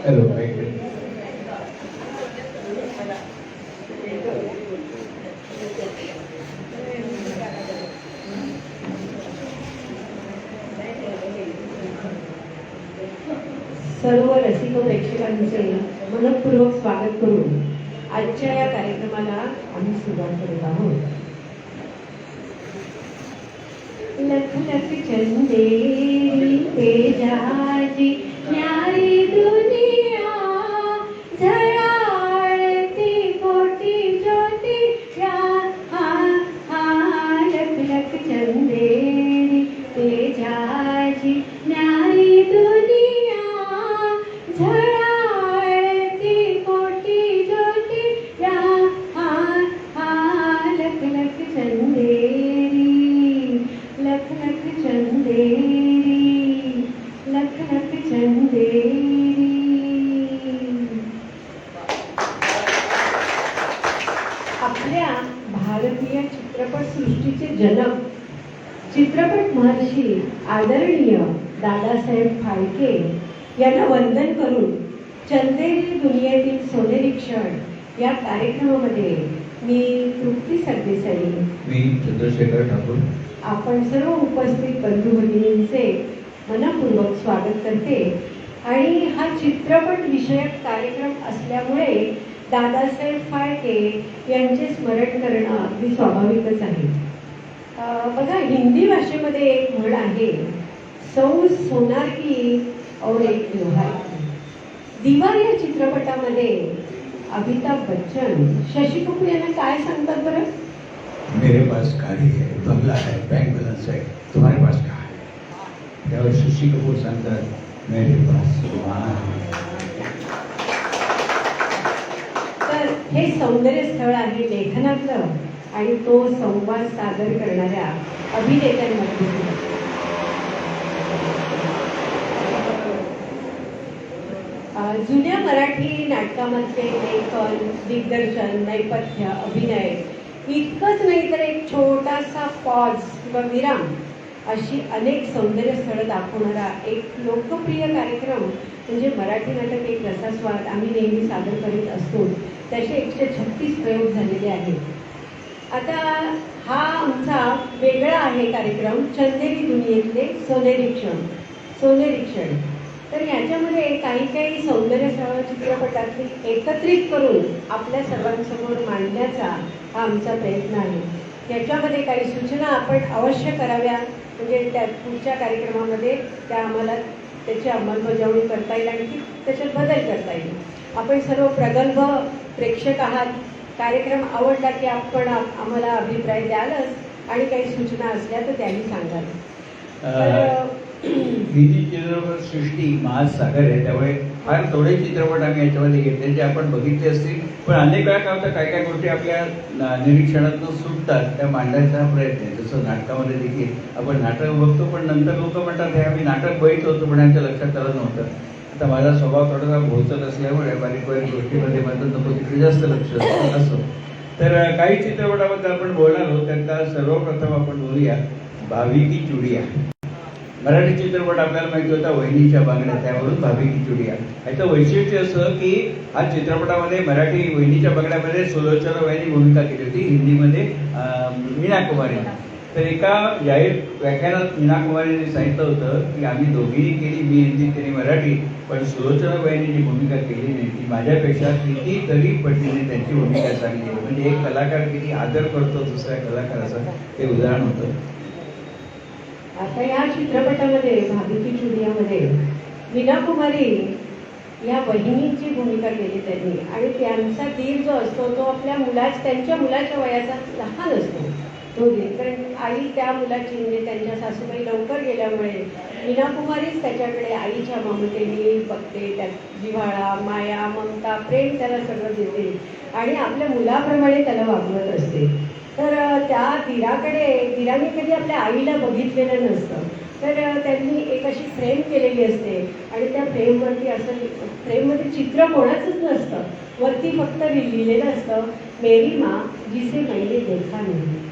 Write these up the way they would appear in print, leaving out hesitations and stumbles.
Hello. सर्व रसिक प्रेक्षकांचे मनपूर्वक स्वागत करून आजच्या या कार्यक्रमाला आम्ही सुरुवात करत आहोत. लख लख चंदेरी तेजाची न्यारी दुनिया झळाळती कोटी ज्योती हा लख लख चंदेरी तेजाची न्यारी दुनिया झळाळती कोटी ज्योती हा लख लख चंदेरी लख लख चंदेरी लख लख चंदेरी. आपल्या भारतीय चित्रपट सृष्टीचे जनक चित्रपट महर्षी आदरणीय दादासाहेब फाळके यांना वंदन करून चंदेरी दुनियेतील सोनेरी क्षण या कार्यक्रमामध्ये मी तृप्ती सरदेसाई, मी चंद्रशेखर ठाकूर, आपण सर्व उपस्थित बंधू भगिनींचे मनपूर्वक स्वागत करते. आणि हा चित्रपट विषयक कार्यक्रम असल्यामुळे दादासाहेब फाळके यांचे स्मरण करणं अगदी स्वाभाविकच आहे. बघा, हिंदी भाषेमध्ये एक म्हण आहे, सौ सोनार की और एक लोहार की. दीवार या चित्रपटामध्ये अमिताभ बच्चन शशी कपूर यांना काय सांगतात बरं? मेरे पास गाड़ी है, बंगला है, बैंक बैलेंस है, तुम्हारे पास क्या है? त्यावर शशी कपूर सांगतात, मेरे पास तुम्हारा है. तर हे सौंदर्य स्थळ आहे लेखनातलं आणि तो संवाद सादर करणाऱ्या अभिनेत्यांमध्ये. जुन्या मराठी नाटकामधले लेखन, दिग्दर्शन, नेपथ्य, अभिनय इतकंच नाही तर एक छोटासा पॉज किंवा विराम अशी अनेक सौंदर्य स्थळं दाखवणारा एक लोकप्रिय कार्यक्रम म्हणजे मराठी नाटक एक रसास्वाद आम्ही नेहमी सादर करीत असतो. त्याचे 136 प्रयोग झालेले आहेत. आता हा आमचा वेगळा आहे कार्यक्रम, चंदेरी दुनियेतले सोनेरी क्षण. तर याच्यामध्ये काही काही सौंदर्य चित्रपटातली एकत्रित करून आपल्या सर्वांसमोर मांडण्याचा हा आमचा प्रयत्न आहे. याच्यामध्ये काही सूचना आपण अवश्य कराव्या, म्हणजे त्या पुढच्या कार्यक्रमामध्ये त्या आम्हाला त्याची अंमलबजावणी करता येईल आणि त्याच्यात बदल करता येईल. आपण सर्व प्रगल्भ प्रेक्षक आहात. कार्यक्रम आवडला की आपण आम्हाला अभिप्राय द्यालच आणि काही सूचना असल्या तर त्याही सांगाल. ही जी चित्रपट सृष्टी महासागर आहे, त्यामुळे फार थोडे चित्रपट आम्ही याच्यामध्ये घेतले जे आपण बघितले असतील, पण अनेक वेळा काय होतं, काय काय गोष्टी आपल्या निरीक्षणातून सुटतात त्या मांडायचा प्रयत्न आहे. जसं नाटकामध्ये देखील आपण नाटक बघतो, पण नंतर लोक म्हणतात हे आम्ही नाटक बघित होतो पण आमच्या लक्षात आलं नव्हतं. आता माझा स्वभाव थोडासा भोचत असल्यामुळे बारीक बारीक गोष्टीमध्ये माझं नको तिकडे जास्त लक्ष असतं. तर काही चित्रपटाबद्दल आपण बोलणार आहोत. त्यातला सर्वप्रथम आपण बोलूया भाभी की चुडिया. मराठी चित्रपट आपल्याला माहिती होता वहिनीच्या बांगड्या, त्यावरून भाभी की चुडिया. याचं वैशिष्ट्य असं की हा चित्रपटामध्ये मराठी वहिनीच्या बांगड्यामध्ये सुलोचना वहिनी भूमिका केली होती, हिंदीमध्ये मीना कुमारी. तर एका जाहीर व्याख्यानात मीना कुमारीने सांगितलं होतं की आम्ही दोघीही केली, मी हिंदी त्यांनी मराठी, पण सुलोचना वहिनी जी भूमिका केली नाही ती माझ्यापेक्षा कितीतरी पटीने त्यांची भूमिका चांगली आहे. म्हणजे एक कलाकार किती आदर करतो दुसऱ्या कलाकाराचं ते उदाहरण होतं. आता या चित्रपटामध्ये भाभी की चुडियामध्ये मीना कुमारी या बहिणीची भूमिका केली त्यांनी. आणि त्यांचा दीर जो असतो तो त्यांच्या मुलाच्या वयाचा लहान असतो तो दीर, कारण आई त्या मुलाची म्हणजे त्यांच्या सासूबाई लवकर गेल्यामुळे मीना कुमारीच त्याच्याकडे आईच्या ममतेने बघते, त्या जिव्हाळा, माया, ममता, प्रेम त्याला सगळं देते आणि आपल्या मुलाप्रमाणे त्याला वागवत असते. तर त्या दिराने कधी आपल्या आईला बघितलेलं नसतं, तर त्यांनी एक अशी फ्रेम केलेली असते आणि त्या फ्रेममध्ये चित्र कोणाचंच नसतं, वरती फक्त लिहिलेलं असतं, मेरी माँ जिसे मैंने देखा नहीं.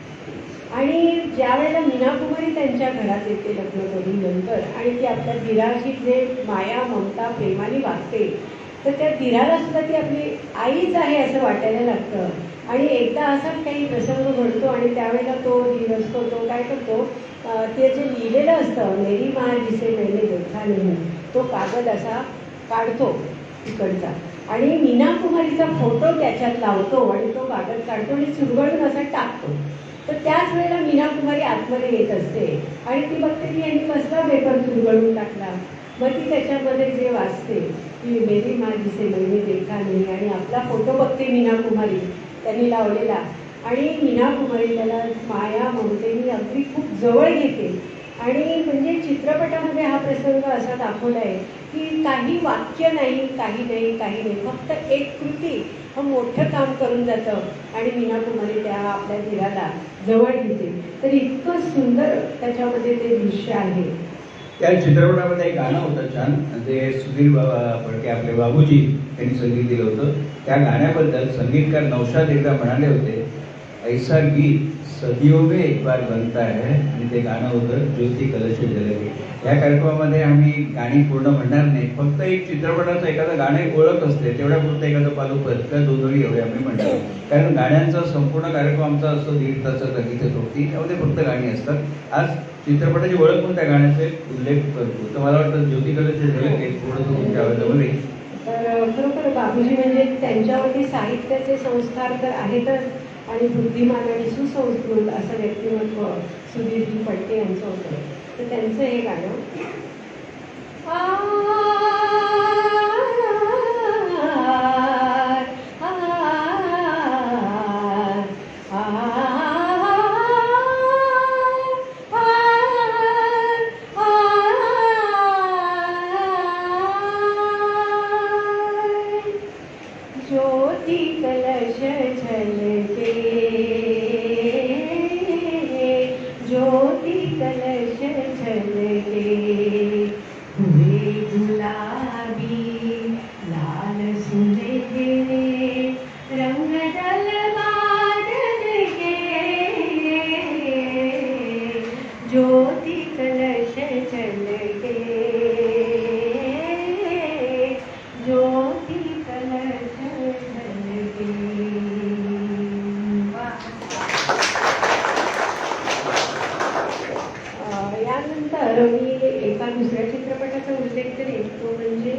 आणि ज्या वेळेला मीना कुमारी त्यांच्या घरात येते लग्न करून नंतर आणि ती आपल्या दिराशी जे माया ममता प्रेमाने वागते, तर त्या दिराला सुद्धा ती आपली आईच आहे असं वाटायला लागतं. आणि एकदा असाच काही प्रसंग घडतो आणि त्यावेळेला तो धीर असतो, तो काय करतो, ते जे लिहिलेलं असतं मेरी माँ जिसे मैंने देखा नहीं, तो कागद असा काढतो तिकडचा आणि मीना कुमारीचा फोटो त्याच्यात लावतो आणि तो कागद काढतो आणि चुरगळून असा टाकतो. तर त्याच वेळेला मीना कुमारी आतमध्ये येत असते आणि ती बघते की यांनी कसला पेपर चुरगळून टाकला. मग ती त्याच्यामध्ये जे वाचते की मेरी माँ जिसे मैंने देखा नहीं आणि आपला फोटो बघते मीना कुमारी त्यांनी लावलेला आणि मीना कुमारी त्याला माया ममतेने अगदी खूप जवळ घेते. आणि म्हणजे चित्रपटामध्ये हा प्रसंग असा दाखवला आहे की काही वाक्य नाही, काही नाही, फक्त एक कृती हा मोठं काम करून जातं आणि मीना कुमारी त्या आपल्या दिराला जवळ घेते. तर इतकं सुंदर त्याच्यामध्ये ते दृश्य आहे. त्या चित्रपटामध्ये एक गाणं होतं छान, ते सुधीर फडके आपले बाबूजी यांनी संगीत दिलं होतं. त्या गाण्याबद्दल संगीतकार नौशाद एकदा म्हणाले होते, ऐसा गीत सदियों में एक बार बनता है, आणि ते गाणं होतं ज्योती कलश जलगे. या कार्यक्रमामध्ये आम्ही गाणी पूर्ण म्हणणार नाही, फक्त एक चित्रपटाचं एखादं गाणं ओळख असते तेवढ्या पुरतं एखादं पालुपत किंवा दोनोळी हवे आम्ही म्हणतो. कारण गाण्यांचा संपूर्ण कार्यक्रम आमचा असतो 1.5 तासाचा गीत सोबती, त्यामध्ये फक्त गाणी असतात. आज चित्रपटाची ओळख म्हणून त्या गाण्याचे उल्लेख करतो. तर मला वाटतं ज्योती कलश जलगे थोडंसं तुमच्या आवाजावर येईल. तर खरोखर बाबूजी म्हणजे त्यांच्यावरती साहित्याचे संस्कार तर आहेतच आणि बुद्धिमान आणि सुसंस्कृत असं व्यक्तिमत्व सुधीरजी फडके यांचं होतं. तर त्यांचं हे गाणं ज्योति कलश झलके, ज्योति कलश झलके, हुए गुलाबी लाल सुलगे, रंग दलवार के, ज्योति कलश झलके, ज्योति कलश झलके. यानंतर मी एका दुसऱ्या चित्रपटाचा उल्लेख करेन, तो म्हणजे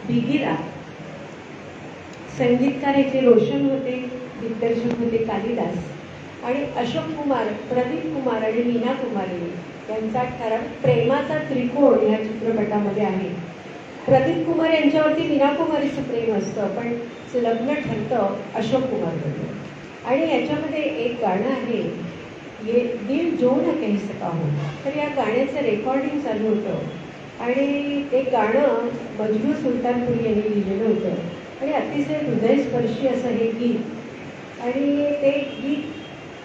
बिगिरा. संगीतकार याचे रोशन होते, दिग्दर्शक होते कालिदास आणि अशोक कुमार, प्रदीप कुमार आणि मीना कुमारी यांचा ठराविक प्रेमाचा त्रिकोण या चित्रपटामध्ये आहे. प्रदीप कुमार यांच्यावरती मीना कुमारीचं प्रेम असतं, पण लग्न ठरतं अशोक कुमारबरोबर. आणि याच्यामध्ये एक गाणं आहे, ये दिल जो न कह सका हो. तर या गाण्याचं रेकॉर्डिंग चालू होतं आणि ते गाणं मजनू सुलतानपुरी यांनी लिहिलेलं होतं आणि अतिशय हृदयस्पर्शी असं हे गीत. आणि ते गीत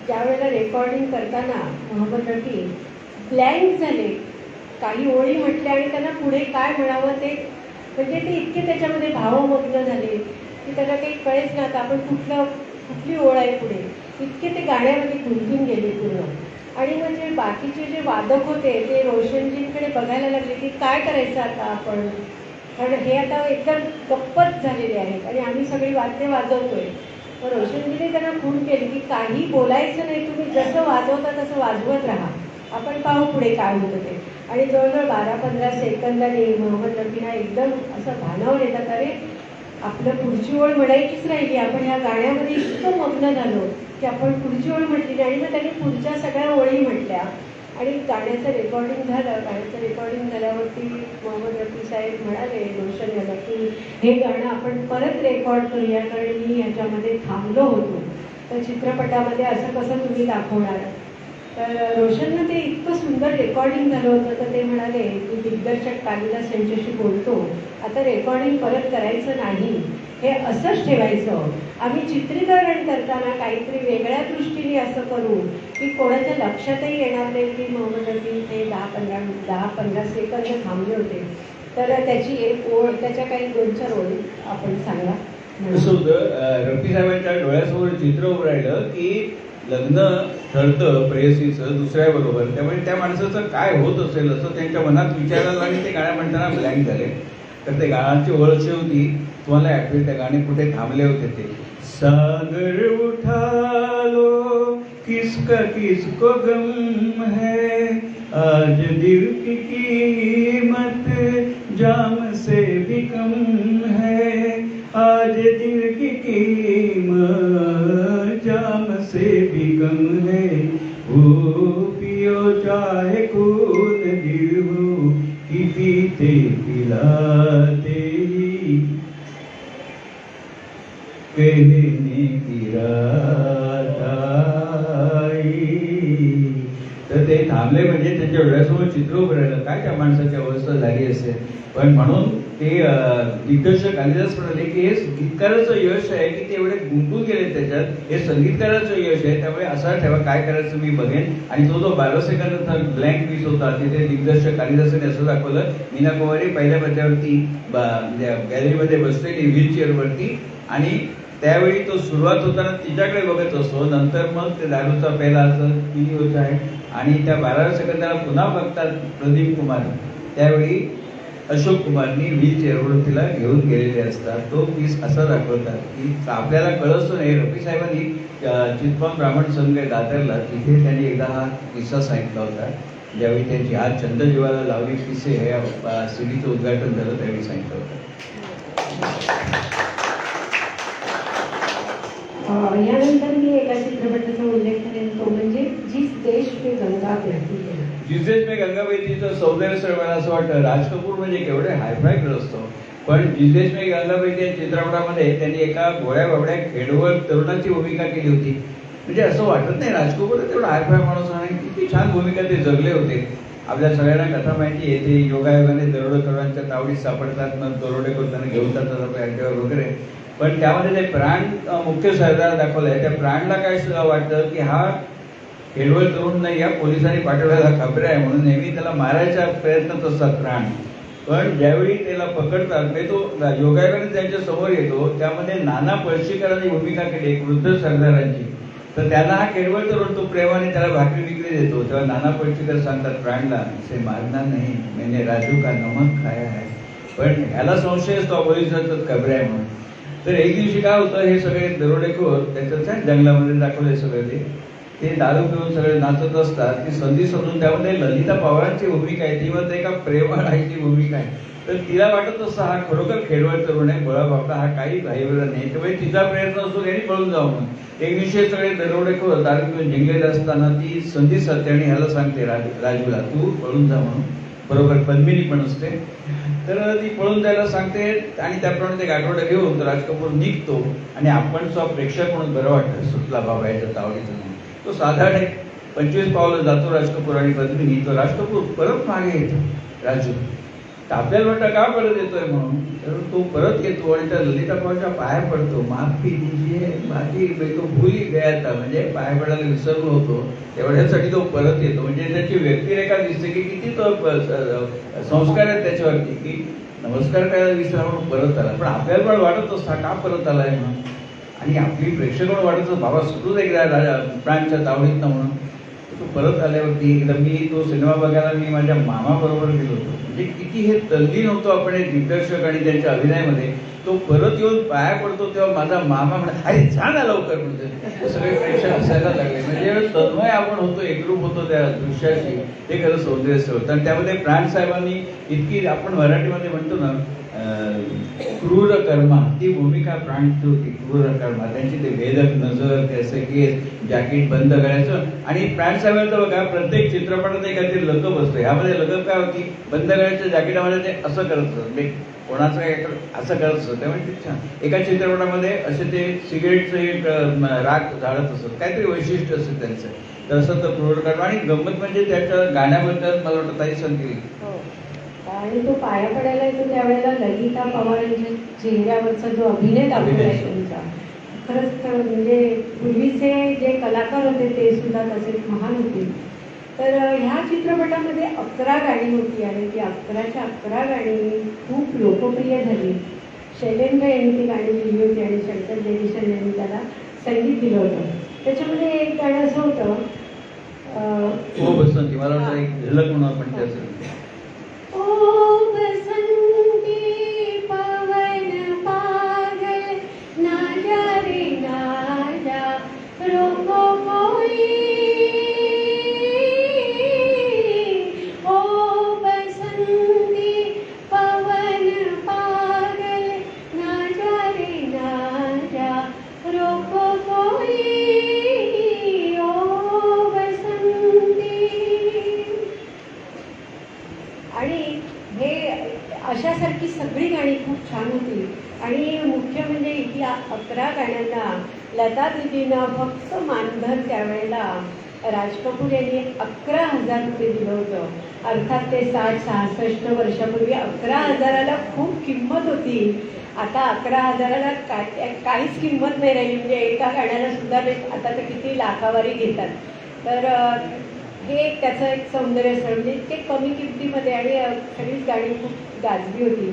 ज्यावेळेला रेकॉर्डिंग करताना मोहम्मद रफी ब्लँक झाले, काही ओळी म्हटल्या आणि त्यांना पुढे काय म्हणावं ते म्हणजे ते इतके त्याच्यामध्ये भावमग्न झाले की त्यांना काही कळेच ना आता आपण कुठली ओळ आहे पुढे, इतके ते गाण्यामध्ये गुंतून गेले पूर्ण. आणि म्हणजे बाकीचे जे वादक होते ते रोशनजींकडे बघायला लागले की काय करायचं आता आपण, कारण हे आता एकदम गप्पच झालेले आहेत आणि आम्ही सगळी वाद्य वाजवतोय. मग रोशनजीने त्यांना खूण केली की काही बोलायचं नाही, तुम्ही जसं वाजवता तसं वाजवत राहा, आपण पाहू पुढे काय होतं ते. आणि जवळजवळ 12-15 सेकंदाने मोहम्मद रफीना एकदम असं भानावर येतात, अरे आपलं पुढची ओळ म्हणायचीच राहिली, आपण ह्या गाण्यामध्ये इतकं मग्न झालो की आपण पुढची ओळ म्हटली नाही. आणि मग त्यांनी पुढच्या सगळ्या ओळी म्हटल्या आणि गाण्याचं रेकॉर्डिंग झालं. गाण्याचं रेकॉर्डिंग झाल्यावरती मोहम्मद रफी साहेब म्हणाले रोशन याला की हे गाणं आपण परत रेकॉर्ड करूया, कारण मी ह्याच्यामध्ये थांबलो होतो, तर चित्रपटामध्ये असं कसं तुम्ही दाखवणार. तर रोशननं ते इतकं सुंदर रेकॉर्डिंग झालं होतं तर ते म्हणाले की दिग्दर्शक कालिदास यांच्याशी बोलतो, आता रेकॉर्डिंग परत करायचं नाही, हे असंच ठेवायचं, आम्ही चित्रीकरण करताना काहीतरी वेगळ्या दृष्टीने असं करू की कोणाच्या लक्षातही येणार नाही की मोहम्मद रफी ते 10-15 सेकंद थांबले होते. तर त्याची एक ओळ, त्याच्या काही 2-4 ओळी आपण सांगा. असं होतं, रफी साहेबांच्या डोळ्यासमोर चित्र उभं राहिलं की लग्न ठरतं प्रेयसीचं दुसऱ्याबरोबर, त्यामुळे त्या माणसाचं काय होत असेल असं त्यांच्या मनात विचारायला आणि ते गाणं म्हणताना ब्लँक झाले. तर ते गाण्याची ओळ अशी होती, तुम्हाला आठवेल ते गाणे कुठे थांबले होते ते, सागर उठा लो किसको गम है, आज दिल की कीमत जाम से भी कम है, आज दिल की कीमत जाम से भी कम है, वो पियो चाहे खून दिल हो कि पीते पिलाते ही कहने की रात आई. तर ते थांबले म्हणजे त्यांच्या डोळ्यासमोर चित्र उभं राहिलं, काय त्या माणसाची अवस्था झाली असेल. पण म्हणून ते दिग्दर्शक कालिदास म्हणाले की हे गीतकाराचं यश आहे की ते एवढे गुंतून गेले त्याच्यात, हे संगीतकाराचं यश आहे, त्यामुळे असा ठेवा काय करायचं मी बघेन. आणि तो जो 12 सेकंदाचा ब्लँक पीस होता तिथे दिग्दर्शक कालिदासाने असं दाखवलं, मीना कुमारी पहिल्या मजल्यावरती गॅलरीमध्ये बसलेली व्हीलचेअरवरती, आणि त्यावेळी तो सुरुवात होताना तिच्याकडे बघत असतो, नंतर मग ते दारूचा पेला असं किती होत आहे, आणि त्या 12 सेकंदाला पुन्हा बघतात प्रदीप कुमार, त्यावेळी अशोक कुमारनी व्हीलचेअरवर तिला घेऊन गेलेले असतात. तो पीस असा दाखवतात की आपल्याला कळत नाही. रफी साहेबांनी चित्पावन ब्राह्मण संघ आहे दादरला, तिथे त्यांनी एकदा हा किस्सा सांगितला होता, ज्यावेळी त्यांची आज चंद्रजीवाला लावली किस्से हे सीडीचं उद्घाटन झालं त्यावेळी सांगितलं होतं. यानंतर मी एका चित्रपटाचा उल्लेख करेन, तो म्हणजे जिस देश में गंगा बहती है. जिस देश में गंगा बहती तर सौंदर्य स्थळ, मला असं वाटतं राज कपूर म्हणजे केवढे हायफाय करत असतो, पण जिस देश में गंगा बहती या चित्रपटामध्ये त्यांनी एका गोळ्या बाबड्या खेडवळ तरुणाची भूमिका केली होती. म्हणजे असं वाटत नाही राज कपूर तेवढा हायफाय माणूस आणि किती छान भूमिका ते जगले होते. आपल्या सगळ्यांना कथा माहिती आहे, ते योगायोगाने दरोडेखोरांच्या तावडीत सापडतात, मग दरोडेखोर त्यांना घेऊन जातात आपल्या अड्ड्यावर वगैरे. पण त्यामध्ये ते प्राण मुख्य सरदार दाखवलाय, त्या प्राणला काय वाटतं की हा खेडवळ तरुण नाही, या पोलिसांनी पाठवलेला खबऱ्या आहे म्हणून नेहमी त्याला मारायचा प्रयत्नात असतात प्राण. पण ज्यावेळी त्याला पकडतात म्हणजे तो योगायोगाने त्यांच्या समोर येतो, त्यामध्ये नाना पळशीकरांनी भूमिका केली एक वृद्ध सरदारांची. तर त्यांना हा खेडवळ तरुण तो प्रेमाने त्याला भाकरी विक्री देतो, तेव्हा नाना पळशीकर सांगतात प्राणला, से मारना नाही, मैंने राजू का नमक खाया है. पण ह्याला संशय असतो पोलिसांचा खबऱ्या आहे म्हणून. तर एक दिवशी काय होतं, हे सगळे दरोडेखोर त्याच्या जंगलामध्ये दाखवले सगळे ते दारू पिऊन सगळे नाचत असतात. ती संधी समजून त्यामध्ये ललिता पवारांची भूमिका आहे, ती मध्ये एका प्रेमळ आईची भूमिका आहे. तर तिला वाटत असतं हा खरोखर खेडवळ तरुण आहे, बळा बापा हा काही भाईवर नाही, त्यामुळे तिचा प्रयत्न असतो यांनी पळून जाऊ म्हणून. एक दिवशी सगळे दरोडेखोर दारू पिऊन जिंकलेले असताना ती संधी साधते आणि ह्याला सांगते राजूला तू पळून जा म्हणून. बरोबर पद्मिनी पण असते, तर ती पळून जायला सांगते आणि त्याप्रमाणे ते गाठोडं घेऊन राज कपूर निघतो आणि आपण प्रेक्षक म्हणून बरं वाटतं, सुटला बाबा याच्या तावडीचं म्हणून. तो साधारण एक 25 पावलं जातो राज कपूर आणि पद्मिनी, तो राज कपूर परत मागे येतो राजू. तर आपल्याला वाटतं का परत येतोय म्हणून, तर तो परत येतो आणि त्या ललिता पवारच्या पाया पडतो, माफी दीजिए बाकी तो भूल गया था, म्हणजे पाया पडायला विसरलो होतो, एवढ्यासाठी तो परत येतो. म्हणजे त्याची व्यक्तिरेखा दिसते की किती तो संस्कार आहेत त्याच्यावरती, की नमस्कार करायला विसरा म्हणून परत आला. पण आपल्याला पण वाटत असता का परत आलाय म्हणून, आणि आपली प्रेक्षक म्हणून वाटत बाबा सुटूच एकदा प्राणच्या तावडीतनं म्हणून. तो परत आल्यावरती एकदा मी तो सिनेमा बघायला मी माझ्या मामाबरोबर गेलो होतो. म्हणजे किती हे तल्लीन होतो आपण हे दिग्दर्शक आणि त्यांच्या अभिनयामध्ये. तो परत येऊन पाया पडतो तेव्हा माझा मामा म्हणा अरे छान आला लवकर, म्हणजे सगळे प्रेक्षक हसायला लागले. म्हणजे तन्मय आपण होतो, एकरूप होतो त्या दृश्याशी, ते खरं सौंदर्य होतं. आणि त्यामध्ये प्राण साहेबांनी इतकी आपण मराठीमध्ये म्हणतो ना क्रूर कर्मा, ती भूमिका प्राणची होती. क्रूर कर्मा त्यांची ते वेदक नजर, त्याचे केस, जॅकेट बंद करायचं. आणि प्राण साहेबांचं बघा प्रत्येक चित्रपटात एखादी लगब असतो, ह्यामध्ये लगब काय होती, बंद करायच्या जॅकेटामध्ये ते असं करत असत, म्हणजे कोणाचं काय असं करत असतं. त्यामुळे ते छान. एका चित्रपटामध्ये असे ते सिगरेटचं एक राख झाडत असत, काहीतरी वैशिष्ट्य असतं त्यांचं. तर असं तर क्रूर कर्मा. आणि गंमत म्हणजे त्याच्या गाण्याबद्दल मला वाटतं ताई सांगतील. आणि तो पाया पडायला येतो त्यावेळेला ललिता पवारांच्या चेहऱ्यावरचा जो अभिनय दाखवलाय त्यांचा, खरंच म्हणजे पूर्वीचे जे कलाकार होते ते सुद्धा तसेच महान होते. तर ह्या चित्रपटामध्ये 11 गाणी होती आणि ती 11च्या 11 गाणी खूप लोकप्रिय झाली. शैलेंद्र यांनी ती गाणी लिहिली होती आणि शंकर जयकिशन यांनी त्याला संगीत दिलं होतं. त्याच्यामध्ये एक गाणं असं होतं हो बसंती, मला वाटतं एक झलक म्हणून आपण त्याचं ओ बसंती पवन पागल ना जा रे ना जा रोको कोई ओ बसंती पवन पागल ना जा रे ना जा रोको कोई ओ बसंती. आणि हे अशासारखी सगळी गाणी खूप छान होती. आणि मुख्य म्हणजे या 11 गाण्यांना लता दीदीनं फक्त मानधन त्यावेळेला राज कपूर यांनी 11,000 रुपये दिलं होतं. अर्थात ते 60-66 वर्षापूर्वी 11,000ला खूप किंमत होती. आता 11,000ला काहीच किंमत नाही राहिली. म्हणजे एका गाण्याला सुद्धा आता तर किती लाखावारी घेतात. तर हे एक त्याचं एक सौंदर्य असतं. म्हणजे इतके कमी किमतीमध्ये आणि सगळीच गाणी खूप गाजली होती.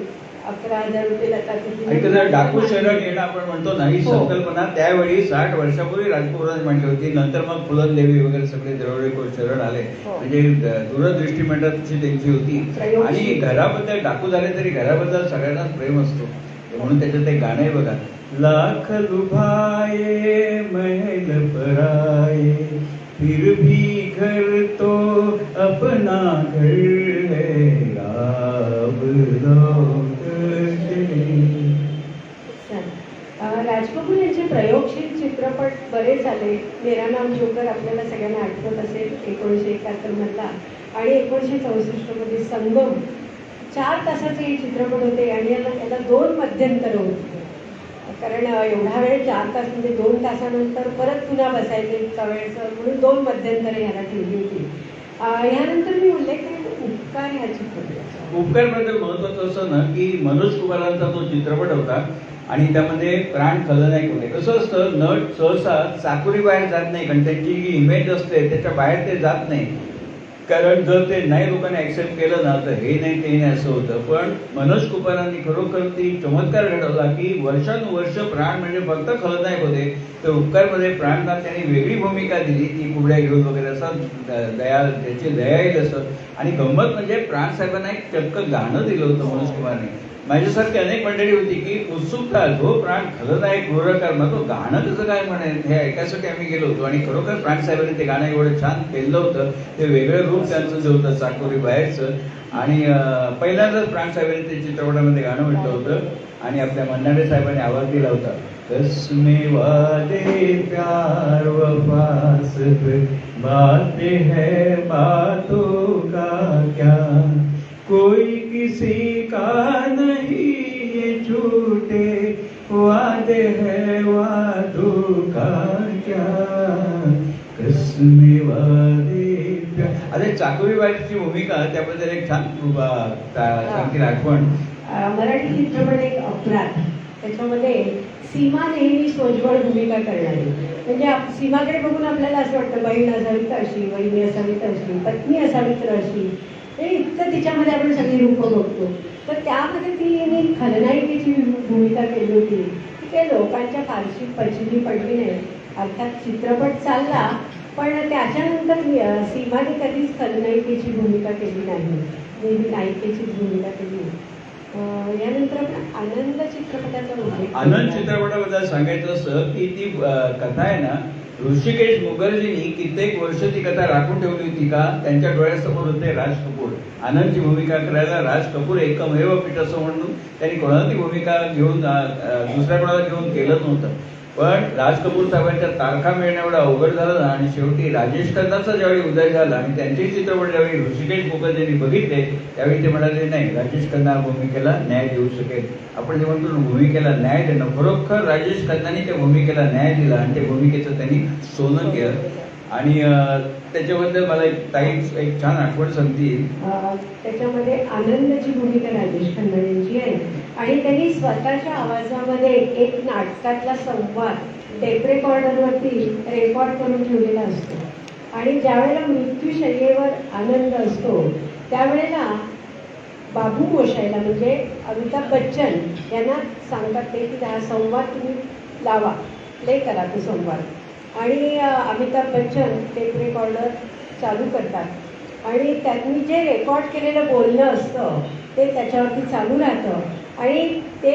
11,000 रुपये लता ऐकलं डाकू शरण येणं आपण म्हणतो ना, ही हो. संकल्पना त्यावेळी 60 वर्षापूर्वी राजकपूरांनी म्हटली होती. नंतर मग फुलनदेवी वगैरे सगळे दरोडेखोर शरण आले. हो. म्हणजे दूरदृष्टी मंडळाची त्यांची होती. आणि घराबद्दल डाकू झाले तरी घराबद्दल सगळ्यांनाच प्रेम असतो. म्हणून त्याच्यात एक गाणं आहे बघा, लाख लुभाए महल पराए फिर भी घर तो अपना घर है अब लौट राज कपूर यांचे प्रयोगशील चित्रपट बरेच आले. मेरा नाम जोकर आपल्याला सगळ्यांना आठवत असेल 1971 मधला. आणि 1964 मध्ये संगम. 4 तासाचे हे चित्रपट होते आणि याला 2 मध्यंतर होते. कारण एवढा वेळ 4 तास म्हणजे 2 तासानंतर परत पुन्हा बसायचं इतका वेळचं, म्हणून 2 मध्यंतरे ह्याला ठेवली होती. ह्यानंतर मी उल्लेख केला उपकार ह्या चित्रपटाचा. उपकारमध्ये महत्वाचं असं ना की मनोज कुमारांचा जो चित्रपट होता आणि त्यामध्ये प्राण खलनायक होते. कसं असतं, नट सहसा चाकोरी बाहेर जात नाही, कारण त्यांची जी इमेज असते त्याच्या बाहेर ते जात नाही. कारण जर ते नाही लोकांनी ऍक्सेप्ट केलं ना तर हे नाही ते नाही असं होतं. पण मनोज कुमारांनी खरोखर ती चमत्कार घडवला की वर्षानुवर्ष प्राण म्हणजे फक्त खलनायक होते, तर उपकारमध्ये प्राणला त्यांनी वेगळी भूमिका दिली, ती कुबड्या घेऊन वगैरे असं त्याची दया येईल असं. आणि गंमत म्हणजे प्राण साहेबांना एक चक्क गाणं दिलं होतं मनोज कुमारने. माझ्यासारखी अनेक मंडळी होती की उत्सुकता, जो प्राण खलनायक घोरकर मग तो गाणं कसं काय म्हणेल हे ऐकायसाठी आम्ही गेलो होतो. आणि खरोखर प्राण साहेबांनी ते गाणं एवढं छान केलं होतं. ते वेगळं रूप त्यांचं जे होतं चाकोरी बाहेरचं. आणि पहिल्यांदाच प्राण साहेबांनी ते चित्रपटामध्ये गाणं म्हटलं होतं आणि आपल्या मन्नाडे साहेबांनी आवाज दिला होता, कसमे वादे प्यार वफा सब बातें है बातों का क्या, कोई किसी का नहीं ये झूठे वादे है वादों का क्या, कसमे वादे प्यार. अरे चाकोरी बाहेरची भूमिका त्याबद्दल एक छान सांगतील आठवण. मराठी चित्रपट एक अपराध. त्याच्यामध्ये सीमा नेहमी सोज्वळ भूमिका करणारी. म्हणजे सीमाकडे बघून आपल्याला असं वाटतं बहीण असावी तर अशी, बहिणी असावी तर अशी, पत्नी असावी तर अशी. हे इतकं तिच्यामध्ये आपण सगळी रूपं बघतो. तर त्यामध्ये तिने खलनायिकेची भूमिका केली होती. ती काही लोकांच्या फारशी पचनी पडली नाही. अर्थात चित्रपट चालला, पण त्याच्यानंतर सीमाने कधीच खलनायिकेची भूमिका केली नाही, नेहमी नायिकेचीच भूमिका केली. यानंतर आपण आनंद चित्रपटाचा उल्लेख. आनंद चित्रपटाबद्दल सांगायचं असं की ती कथा आहे ना, ऋषिकेश मुखर्जींनी कित्येक वर्ष ती कथा राखून ठेवली होती. का त्यांच्या डोळ्यासमोर होते राज कपूर. आनंदची भूमिका करायला राज कपूर एकमेव पीठ असं म्हणून त्यांनी कोणाला ती भूमिका घेऊन दुसऱ्या कोणाला घेऊन केलं नव्हतं. पण राज कपूर साहेबांच्या तारखा मिळणं एवढं अवघड झालं ना, आणि शेवटी राजेश खन्नाचा ज्यावेळी उदय झाला आणि त्यांचे चित्रपट ज्यावेळी ऋषिकेश मुखर्जींनी बघितले त्यावेळी ते म्हणाले, नाही, राजेश खन्ना भूमिकेला न्याय देऊ शकेल. आपण जे म्हणतो ना, भूमिकेला न्याय देणं, खरोखर राजेश खन्नाने त्या भूमिकेला न्याय दिला आणि त्या भूमिकेचं त्यांनी सोनं केलं. आणि त्याच्याबद्दल मला एक छान आठवण सांगते. त्याच्यामध्ये आनंदची भूमिका राजेश खन्ना यांची आहे. आणि त्यांनी स्वतःच्या आवाजामध्ये एक नाटकातला संवाद टेप रेकॉर्डरवरती रेकॉर्ड करून ठेवलेला असतो. आणि ज्यावेळेला मृत्यूशय्येवर आनंद असतो त्यावेळेला बाबू मोशायला म्हणजे अमिताभ बच्चन यांना सांगतात ते की हा संवाद तुम्ही लावा, प्ले करा तो संवाद. आणि अमिताभ बच्चन टेप रेकॉर्डर चालू करतात आणि त्यांनी जे रेकॉर्ड केलेलं बोलणं असतं ते त्याच्यावरती चालू राहतं आणि ते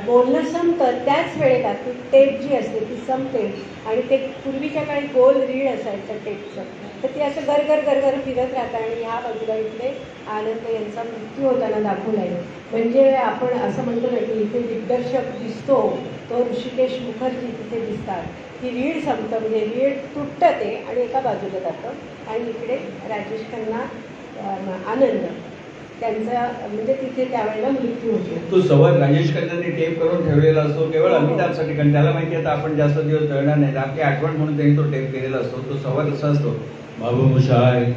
बोलणं संपतं त्याच वेळेला ती टेप जी असते ती संपते आणि ते पूर्वीच्या काळी गोल रीळ असायचं टेपचं, तर ती असं गरगर गरगर फिरत राहतं आणि ह्या बाजूला इकडे आनंद यांचा मृत्यू होताना दाखवला आहे. म्हणजे आपण असं म्हणतो ना की इथे दिग्दर्शक दिसतो तो ऋषिकेश मुखर्जी तिथे दिसतात. ती रीळ संपतं म्हणजे रीळ तुटतं ते आणि एका बाजूला जातं आणि इकडे राजेश खन्ना आनंद त्यांचा म्हणजे तिथे त्यावेळेला मृत्यू होतो. तो संवाद राजेश खन्नांनी टेप करून ठेवलेला असतो केवळ अमिताभसाठी, कारण त्याला माहिती आहे आता आपण जास्त दिवस जळणार नाही, आपली आठवण म्हणून त्यांनी तो टेप केलेला असतो. तो संवाद असा असतो, बाबू मुशाहिद,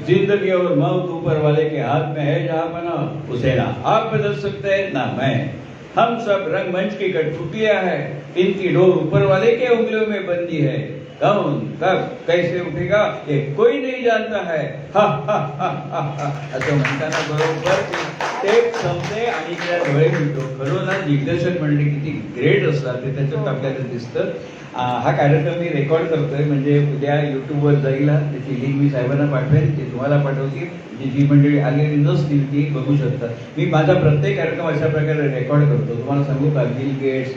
जिंदगी और मौत ऊपर वाले के हाथ में है, जहां बना उसे ना आप बदल सकते हैं ना मैं, हम सब रंगमंच की कठपुतलियां हैं, इनकी डोर ऊपर वाले के उंगलियों में बंदी है, कौन कब कैसे उठेगा ये कोई नहीं जानता है. हा हा हा हा हा असं म्हणताना बरोबर टेप संपते आणि इकडे डोळे मिळतो. खरोखर दिग्दर्शक मंडळी किती ग्रेट असतात ते त्याच्यात आपल्याला दिसतं. हा कार्यक्रम मी रेकॉर्ड करतोय म्हणजे उद्या यूट्यूबवर जाईल, त्याची लिंक मी साहेबांना पाठवेन, ती तुम्हाला पाठवतील. जी मंडळी आलेली नसतील ती बघू शकतात. मी माझा प्रत्येक कार्यक्रम अशा प्रकारे रेकॉर्ड करतो. तुम्हाला सांगू का, बिल गेट्स,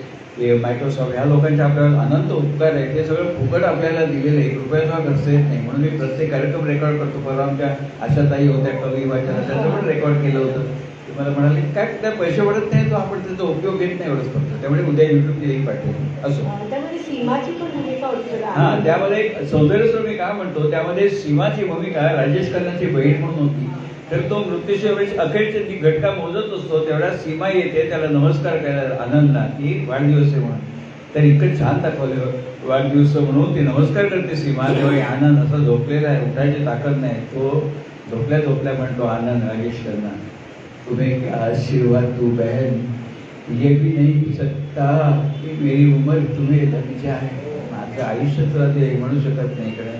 मायक्रोसॉफ्ट ह्या लोकांचे आपल्याला अनंत उपकार आहे. ते सगळं फुकट आपल्याला दिलेलं आहे, रुपयाचा खर्च येत नाही. म्हणून मी प्रत्येक कार्यक्रम रेकॉर्ड करतो. परवा आमच्या आशाताई होत्या कवी वाचन, त्याचं पण रेकॉर्ड केलं होतं. ते मला म्हणाले काय त्या पैसे पडत नाही, तो आपण त्याचा उपयोग घेत नाही एवढंच फक्त. त्यामुळे उद्या युट्यूबची लिंक पाठवेल. असो, त्यामध्ये सीमाची पण भूमिका होती. हा, त्यामध्ये सौंदर्य मी काय म्हणतो, त्यामध्ये सीमाची भूमिका राजेश खन्नाची बहीण म्हणून होती. तर तो मृत्यूच्या वेळेस अखेरची जी घटका मोजत असतो तेवढ्या सीमा येते त्याला नमस्कार करायला आनंदला की वाढदिवस आहे म्हणून. तर इतकं छान दाखवलं वाढदिवस म्हणून ती नमस्कार करते सीमा. तेव्हा आनंद असा झोपलेला आहे, उठायची ताकद नाही, तो झोपल्या झोपल्या म्हणतो आनंद राजेश खन्ना, तुम्हें क्या आशीर्वाद तू बहन, ये भी नहीं सकता कि मेरी उम्र तुम्हें लग जाए. माझं आयुष्य तुला ते म्हणू शकत नाही इकडे.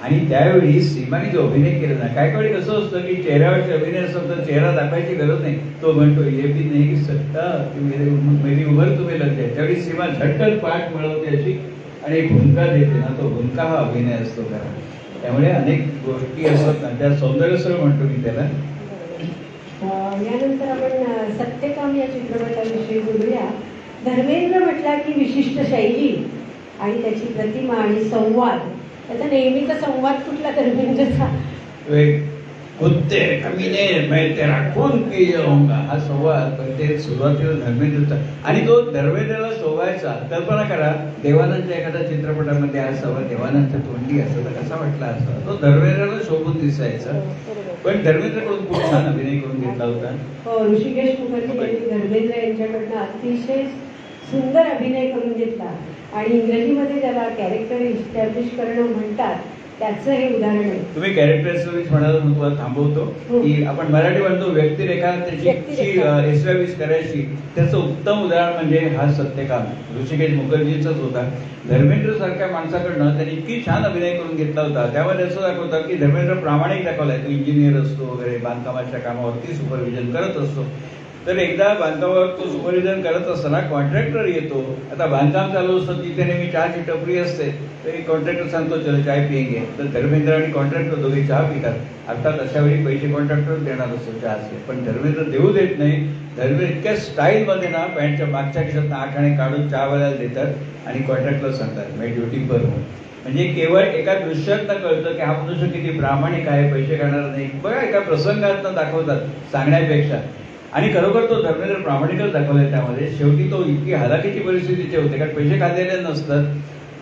आणि त्यावेळी सीमाने जो अभिनय केला ना, काय काळी कसं असतं की चेहऱ्यावरचे अभिनय असतं तर चेहरा दाखवायची गरज नाही. तो म्हणतो ये भी नहीं सकता की मेरी उमर तुम्ही लग जाए. त्यावेळी सीमा झटकन पाठ मिळवते अशी आणि एक भूमिका देते ना, तो भूमिका हा अभिनय असतो खरा. त्यामुळे अनेक गोष्टी असतात ना, त्या सौंदर्यसर म्हणतो मी त्याला. यानंतर आपण सत्यकाम या चित्रपटाविषयी बोलूया. धर्मेंद्र म्हटला की विशिष्ट शैली आणि त्याची प्रतिमा आणि संवाद, त्याचा नेहमीचा संवाद कुठला धर्मेंद्रचा? कुत्ते कमीने मैं तेरा खून पी जाऊंगा, हा संवाद. पण ते सुरुवातीला धर्मेंद्रचा आणि तो धर्मेंद्रला शोभायचा. कल्पना करा, देवानंदच्या एखाद्या चित्रपटामध्ये हा संवाद देवानंदच्या तोंडी असं तर कसा वाटला असता. तो धर्मेंद्रला शोभून दिसायचा. पण धर्मेंद्रकडून खूप छान अभिनय करून घेतला होता. हो, ऋषिकेश मुखर्जी यांनी धर्मेंद्र यांच्याकडनं अतिशय सुंदर अभिनय करून घेतला आणि इंग्रजीमध्ये ज्याला कॅरेक्टर इस्टॅब्लिश करणं म्हणतात त्याचं हे उदाहरण आहे. तुम्ही कॅरेक्टर एस्टॅब्लिश म्हणाल म्हणून तुम्हाला थांबवतो की आपण मराठी म्हणतो व्यक्तिरेखा त्याची एस्टॅब्लिश करायची, त्याचं उत्तम उदाहरण म्हणजे हा सत्यकाम ऋषिकेश मुखर्जीचाच होता. धर्मेंद्र सारख्या माणसाकडनं त्यांनी इतकी छान अभिनय करून घेतला होता. त्यामध्ये असं दाखवतात की धर्मेंद्र प्रामाणिक दाखवलाय. तो इंजिनियर असतो वगैरे, बांधकामाच्या कामावरती सुपरविजन करत असतो. तर एकदा बांधकामावर तो सुपरविजन करत असताना कॉन्ट्रॅक्टर येतो. आता बांधकाम चालू असतं, तिथे नेहमी चहाची टपरी असते. तरी कॉन्ट्रॅक्टर सांगतो चलो चाय पिएंगे. तर धर्मेंद्र आणि कॉन्ट्रॅक्टर दोघे चहा पितात. अर्थात अशा वेळी पैसे कॉन्ट्रॅक्टर देणार असतो चहाचे, पण धर्मेंद्र देऊ देत नाही. धर्मेंद्र इतक्या स्टाईलमध्ये ना पॅन्टच्या मागच्या खिशात 8 आणे काढून चहावाल्याला देतात आणि कॉन्ट्रॅक्टर सांगतात मी ड्युटी पर हूं. म्हणजे केवळ एका दृश्यातनं कळतं की हा मनुष्य किती प्रामाणिक आहे, पैसे खाणार नाही. बघा, एका प्रसंगातनं दाखवतात सांगण्यापेक्षा. आणि खरोखर तो धर्मेंद्र प्रामाणिकच दाखवलाय त्यामध्ये. शेवटी तो इतकी हलाखीची परिस्थितीचे होते, कारण पैसे खाल्लेले नसतात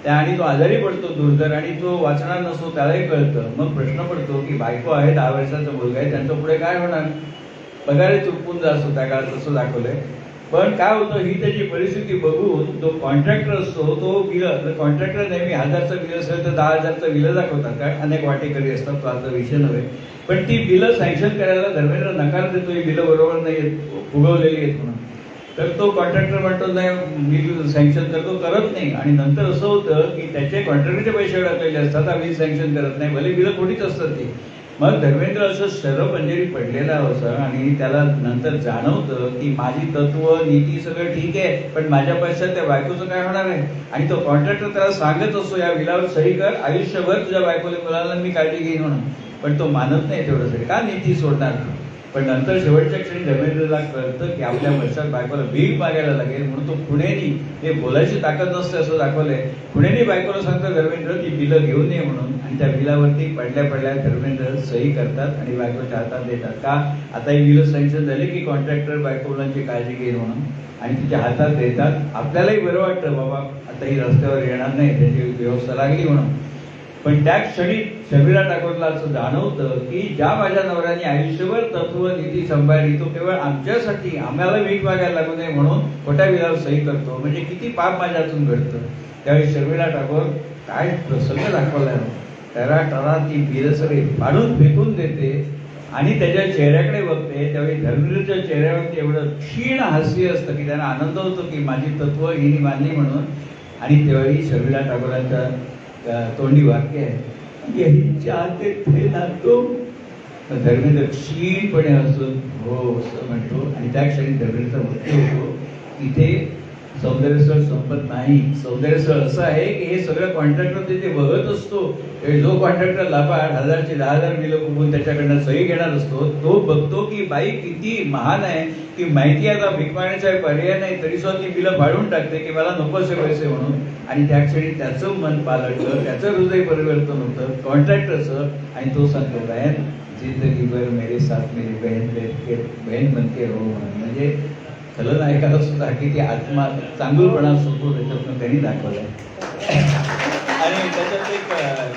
त्या, आणि तो आजारी पडतो दुर्धर, आणि तो वाचणार नसतो त्यालाही कळतं. मग प्रश्न पडतो की बायको आहे, 10 वर्षाचा मुलगा आहे, त्यांचं पुढे काय होणार. पगार चुकून जातो त्या काळात असं दाखवलंय. पण काय होतं, ही त्याची परिस्थिती बघून जो कॉन्ट्रॅक्टर असतो तो बिल, कॉन्ट्रॅक्टर नेहमी 1000चं बिल असेल तर 10,000चं बिलं दाखवतात, कारण अनेक वाटेकरी असतात, तो आता विषय नव्हे. पण ती बिलं सँक्शन करायला धर्मेंद्र नकार देतो, ही बिलं बरोबर नाही फुगवलेली आहेत म्हणून. तर तो कॉन्ट्रॅक्टर म्हणतो नाही बिल सँक्शन करतो, करत नाही. आणि नंतर असं होतं की त्याचे कॉन्ट्रॅक्टरचे पैसे अडकलेले असतात, हा बिल सँक्शन करत नाही, भले बिलं खोटीच असतात ती. मग धर्मेंद्र असं शरपंजरी पडलेला होता आणि त्याला नंतर जाणवतं की माझी तत्व नीती सगळं ठीक आहे, पण माझ्या पैशात त्या बायकोचं काय होणार आहे. आणि तो कॉन्ट्रॅक्टर त्याला सांगत असतो या विलावर सही कर, आयुष्यभर तुझ्या बायकोला मुलाला मी काळजी घेईन म्हणून. पण तो मानत नाही तेवढं, का नीती सोडणार. पण नंतर शेवटच्या क्षणी धर्मेंद्रला कळतं की आपल्या पश्चात बायकोला भीक मागायला लागेल, म्हणून तो पुणेनी, हे बोलायची ताकद नसते असं दाखवलंय, पुणेनी बायकोला सांगतो धर्मेंद्र ती बिलं घेऊन ये म्हणून. आणि त्या बिलावरती पडल्या पडल्या धर्मेंद्र सही करतात आणि बायकोच्या हातात देतात. का आता ही बिलं सँक्शन झाली की कॉन्ट्रॅक्टर बायको मुलांची काळजी घेईल म्हणून, आणि तिच्या हातात देतात. आपल्यालाही बरं वाटतं बाबा आता ही रस्त्यावर येणार नाही, त्याची व्यवस्था लागली म्हणून. पण त्या क्षणी शर्मिला टागोरला असं जाणवतं की ज्या माझ्या नवऱ्याने आयुष्यभर तत्व नीती सांभाळली, तो केवळ आमच्यासाठी, आम्हाला भीक मागायला लागू नये म्हणून खोट्या बिलावर सही करतो. म्हणजे किती पाप माझ्यातून घडतं. त्यावेळी शर्मिला टागोर काय प्रसंग दाखवलाय. टरा ती बिलं सगळी फाडून फेकून देते आणि त्याच्या चेहऱ्याकडे बघते. त्यावेळी धर्मेंद्रच्या चेहऱ्यावरती एवढं क्षीण हास्य असतं की त्यांना आनंद होतो की माझी तत्व हिने मानली म्हणून. आणि त्यावेळी शर्मिला टागोरांच्या तोंडी वाक्य आहे, यही चाहते थे ना तुम. धर्मेंद्र क्षीणपणे असून हो असं म्हणतो आणि त्या क्षणी धर्मेंद्रचा मृत्यू होतो. इथे सौंदर्यस्थळ संपत नाही. सौंदर्यस्थळ असं आहे की हे सगळं कॉन्ट्रॅक्टर तिथे बघत असतो. जो कॉन्ट्रॅक्टर लाभाड 1000 बिलं कुपून त्याच्याकडनं सही घेणार असतो, तो बघतो की बाई किती महान आहे की माहिती आता भीक मागण्याचा पर्याय नाही, तरी सुद्धा ती बिलं फाडून टाकते की मला नकोसे पैसे म्हणून. आणि त्या क्षणी त्याचं मन पालटलं, त्याचं हृदय परिवर्तन होतं कॉन्ट्रॅक्टरचं. आणि तो सांगतो बहन जिंदगी भर मेरे साथ मेरी बहन बनके रहो. म्हणजे खलनायकाला सुद्धा किती आत्मा चांगुलपणा सुटतो त्याच्यातून त्यांनी दाखवलाय. आणि त्याच्यात एक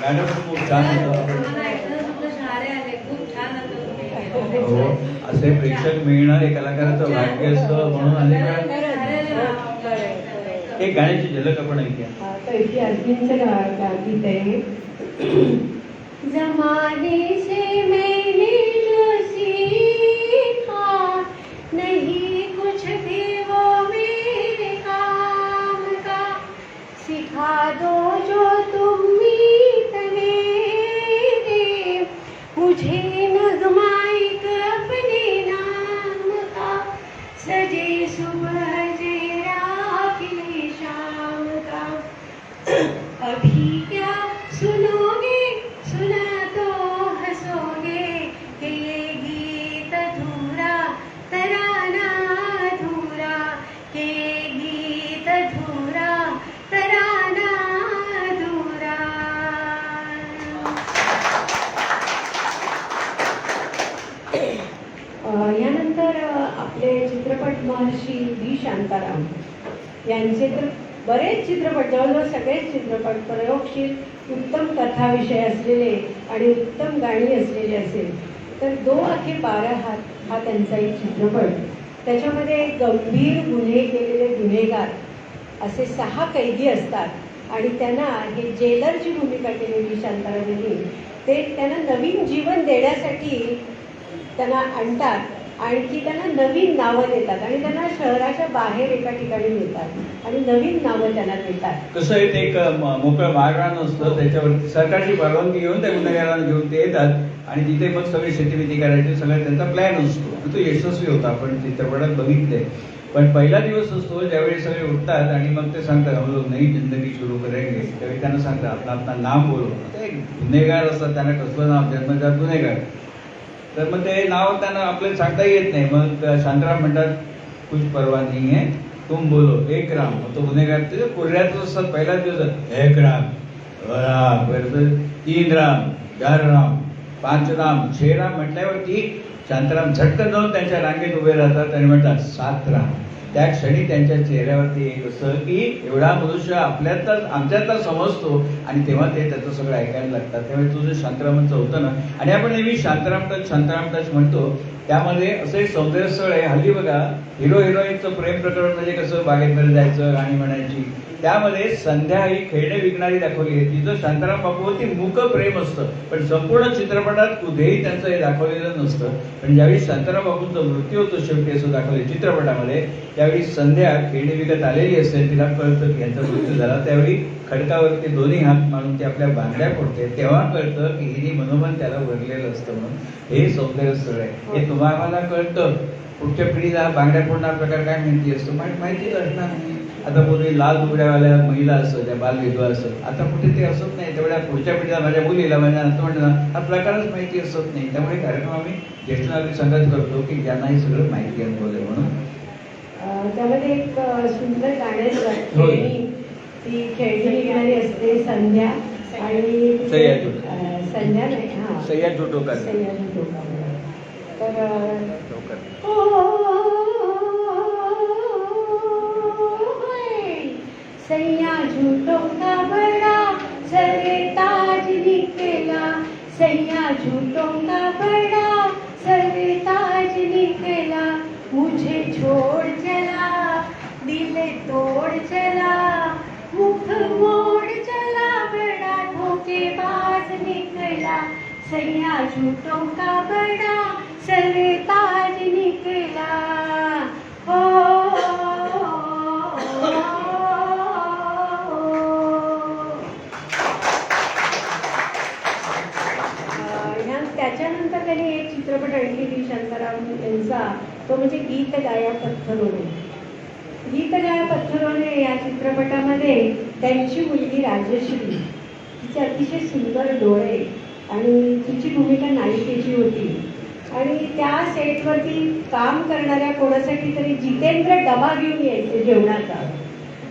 गाणं पण खूप छान होतं. हो, असे प्रेक्षक मिळणं हे कलाकाराचं भाग्य असतं. म्हणून अनेक वेळा एक गाण्याची झलक आपण ऐकूया. कैफी आजमींचं गीत आहे. जमाने से मैंने जो सीखा नहीं कुछ भी वो मेरे काम का, सिखा दो जो तुम मीत मेरे, मुझे नगमा एक अपने नाम का, सजे सुबह जरा खिले शाम का. अभी क्या सुनोगे, सुना तो हंसोगे कि ये गीत अधूरा, तराना अधूरा, कि ये गीत अधूरा, तराना अधूरा. यानंतर आपले चित्रपट महर्षी व्ही शांताराम यांचे तर बरेच चित्रपट, जवळजवळ सगळेच चित्रपट प्रयोगशील, उत्तम कथाविषय असलेले आणि उत्तम गाणी असलेले असेल तर 2 आखे 12 हात हा त्यांचा एक चित्रपट. त्याच्यामध्ये गंभीर गुन्हे केलेले गुन्हेगार असे 6 कैदी असतात आणि त्यांना हे जेलरची भूमिका केलेली शांताराम यांनी, ते त्यांना नवीन जीवन देण्यासाठी त्यांना आणतात. आणखी त्यांना नवीन नावं देतात आणि त्यांना शहराच्या बाहेर एका ठिकाणी नेतात आणि नवीन नावं त्यांना देतात. कसं आहे ते एक मोकळं माळरान असतं, त्याच्यावरती सरकारची परवानगी घेऊन त्या गुन्हेगारांना घेऊन ते येतात आणि तिथे मग सगळी शेतीबिती करायची, सगळा त्यांचा प्लॅन असतो. तो यशस्वी होता, आपण चित्रपटात बघितलंय. पण पहिला दिवस असतो ज्यावेळी सगळे उठतात आणि मग ते सांगतात हम लोग नई जिंदगी सुरू करेंगे. त्यावेळी त्यांना सांगतात आपलं आपलं नाम बोलो. ते गुन्हेगार असतात, त्यांना कसलं नाव, जन्मजात गुन्हेगार. तर मग ते नाव त्यांना आपल्याला सांगता येत नाही. मग शांताराम म्हणतात कुछ परवा नहीं है तुम बोलो 1 राम. तो गुन्हेगार ते कोल्ह्यातच असतात. पहिला दिवस 1 राम, 3 राम, 4 राम, 5 राम, 6 राम म्हटल्यावरती शांताराम झटकन जाऊन त्यांच्या रांगेत उभे राहतात आणि म्हणतात 7 राम. त्या क्षणी त्यांच्या चेहऱ्यावरती एक असं की एवढा मनुष्य आपल्यातच आमच्यातच समजतो आणि तेव्हा ते त्याचं सगळं ऐकायला लागतात. त्यामुळे तुझं शांतारामांचं होतं ना. आणि आपण नेहमी शांताराम टच म्हणतो, त्यामध्ये असं एक सौंदर्यस्थळ आहे. हल्ली बघा हिरो हिरोईनचं प्रेम प्रकरण म्हणजे कसं बागेतमध्ये जायचं गाणी म्हणायची, त्यामध्ये संध्या ही खेळणे विकणारी दाखवली आहे. तिचं शांताराम बापूवरती मूक प्रेम असतं, पण संपूर्ण चित्रपटात कुठेही त्यांचं हे दाखवलेलं नसतं. पण ज्यावेळी शांताराम बापूंचा मृत्यू होतो शेवटी असं दाखवले चित्रपटामध्ये, त्यावेळी संध्या खेळणी विकत आलेली असते. तिला कळतं की यांचा मृत्यू झाला. त्यावेळी खडकावरती दोन्ही हात मारून ती आपल्या बांगड्या फोडते. तेव्हा कळतं की हिने मनोमन त्याला वरलेलं असतं म्हणून. हे सौंदर्य स्थळ आहे. हे तुम्हाला कळतं. पुढच्या पिढीला बांगड्या फोडणार प्रकार काय माहिती असतो, माहितीच असणार नाही. आता पूर्वी लाल दुबड्यावाल्या महिला असत, त्या बालविधवा असत, आता कुठे ते असत नाही. तेवढ्या पुढच्या पिढीला माझ्या मुलीला माझ्या नातवंडांना हा प्रकारच माहिती असत नाही. त्यामुळे कार्यक्रम आम्ही ज्येष्ठ नागरिक संघात करतो की ज्यांना हे सगळं माहिती अनुभवलंय म्हणून. त्यामध्ये एक सुंदर गाण्याचं होय. ती खेळणी विकणारी असते संध्या आणि सह्याद जोटकर. संध्या नाही, हा सह्याद जोटकर. सह्याद जोटकर. तर सैया झूठों का बड़ा सरताज निकला, सैया झूठों का बड़ा सरताज निकला, मुझे छोड़ चला दिल तोड़ चला, मुख मोड़ चला बड़ा धोखेबाज निकला, सैया झूठों का बड़ा सरताज निकला. त्याच्यानंतर त्यांनी एक चित्रपट आणखी व्ही शांताराम यांचा, तो म्हणजे गीत गाया पत्थरोने. गीत गाया पत्थरोने या चित्रपटामध्ये त्यांची मुलगी राजश्री, तिचे अतिशय सुंदर डोळे आणि तिची भूमिका नायिकेची होती. आणि त्या सेटवरती काम करणाऱ्या कोणासाठी तरी जितेंद्र डबा घेऊन यायचे जेवणाचा.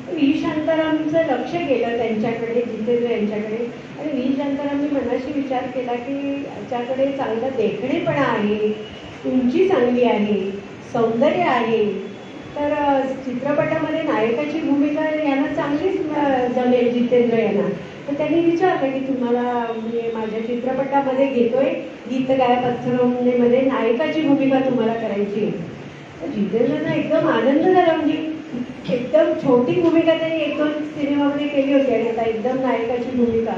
व्ही शांतारामचं लक्ष गेलं त्यांच्याकडे, जितेंद्र यांच्याकडे. आणि व्ही शांतारामनी मनाशी विचार केला की याच्याकडे चांगलं देखणेपणा आहे, उंची चांगली आहे, सौंदर्य आहे, तर चित्रपटामध्ये नायकाची भूमिका यांना चांगलीच जमेल जितेंद्र यांना. तर त्यांनी विचारलं की तुम्हाला मी माझ्या चित्रपटामध्ये घेतोय, गीत गाया पत्थरोनेमध्ये नायकाची भूमिका तुम्हाला करायची. तर जितेंद्रला एकदम आनंद झाला. म्हणजे एकदम छोटी भूमिका त्यांनी 1-2 सिनेमामध्ये केली होती आणि आता एकदम नायकाची भूमिका.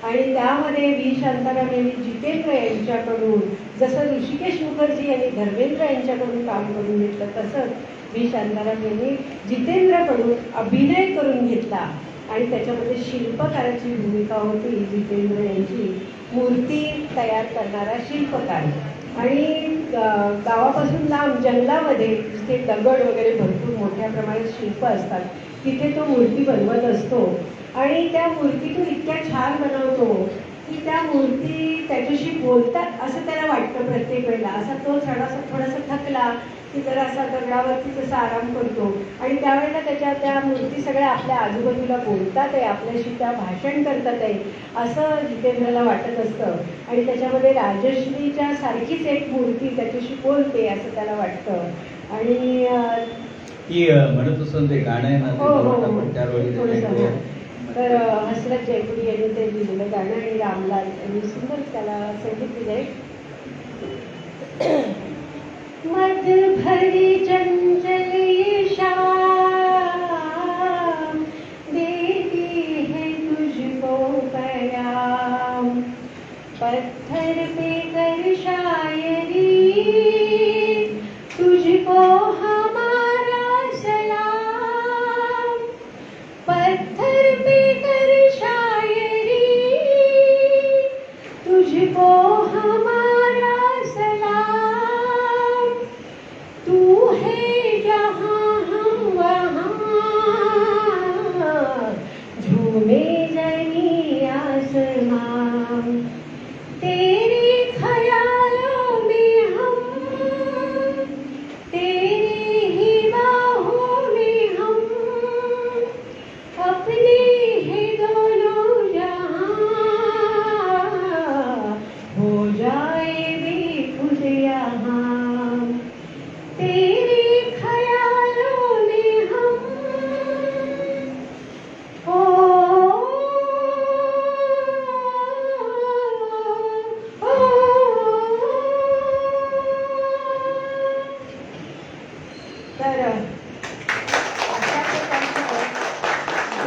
आणि त्यामध्ये व्ही शांताराम यांनी जितेंद्र यांच्याकडून, जसं ऋषिकेश मुखर्जी यांनी धर्मेंद्र यांच्याकडून काम करून घेतलं, तसंच व्ही शांताराम यांनी जितेंद्रकडून अभिनय करून घेतला. आणि त्याच्यामध्ये शिल्पकाराची भूमिका होती जितेंद्र यांची, मूर्ती तयार करणारा शिल्पकार. आणि गावापासून लांब जंगलामध्ये जिथे दगड वगैरे भरपूर मोठ्या प्रमाणात शिल्प असतात, तिथे तो मूर्ती बनवत असतो. आणि त्या मूर्ती तो इतक्या छान बनवतो की त्या मूर्ती त्याच्याशी बोलतात असं त्याला वाटतं प्रत्येक वेळेला. असा तो थोडासा थकला की जरा असा दगडावरती तसा आराम करतो. आणि त्यावेळेला त्या मूर्ती सगळ्या आपल्या आजूबाजूला बोलतात आहे, आपल्याशी त्या भाषण करतात आहे असं जितेंद्रला वाटत असतं. आणि त्याच्यामध्ये राजश्रीच्या सारखीच एक मूर्ती त्याच्याशी बोलते असं त्याला वाटतं. आणि ती म्हणत असं ते गाणं आहे ना, आपण त्यावेळी तर हसरत जयपुरी यांनी ते लिहिलेलं गाणं आणि रामलाल यांनी सुंदर त्याला संगीत दिलंय. मद भरी चंचल ये शाम देती है तुझको पैगाम, पत्थर पे कर शायरी तुझको हमारा सलाम, पत्थर पे कर शायरी तुझको हमारा सलाम, तू है जहाँ हम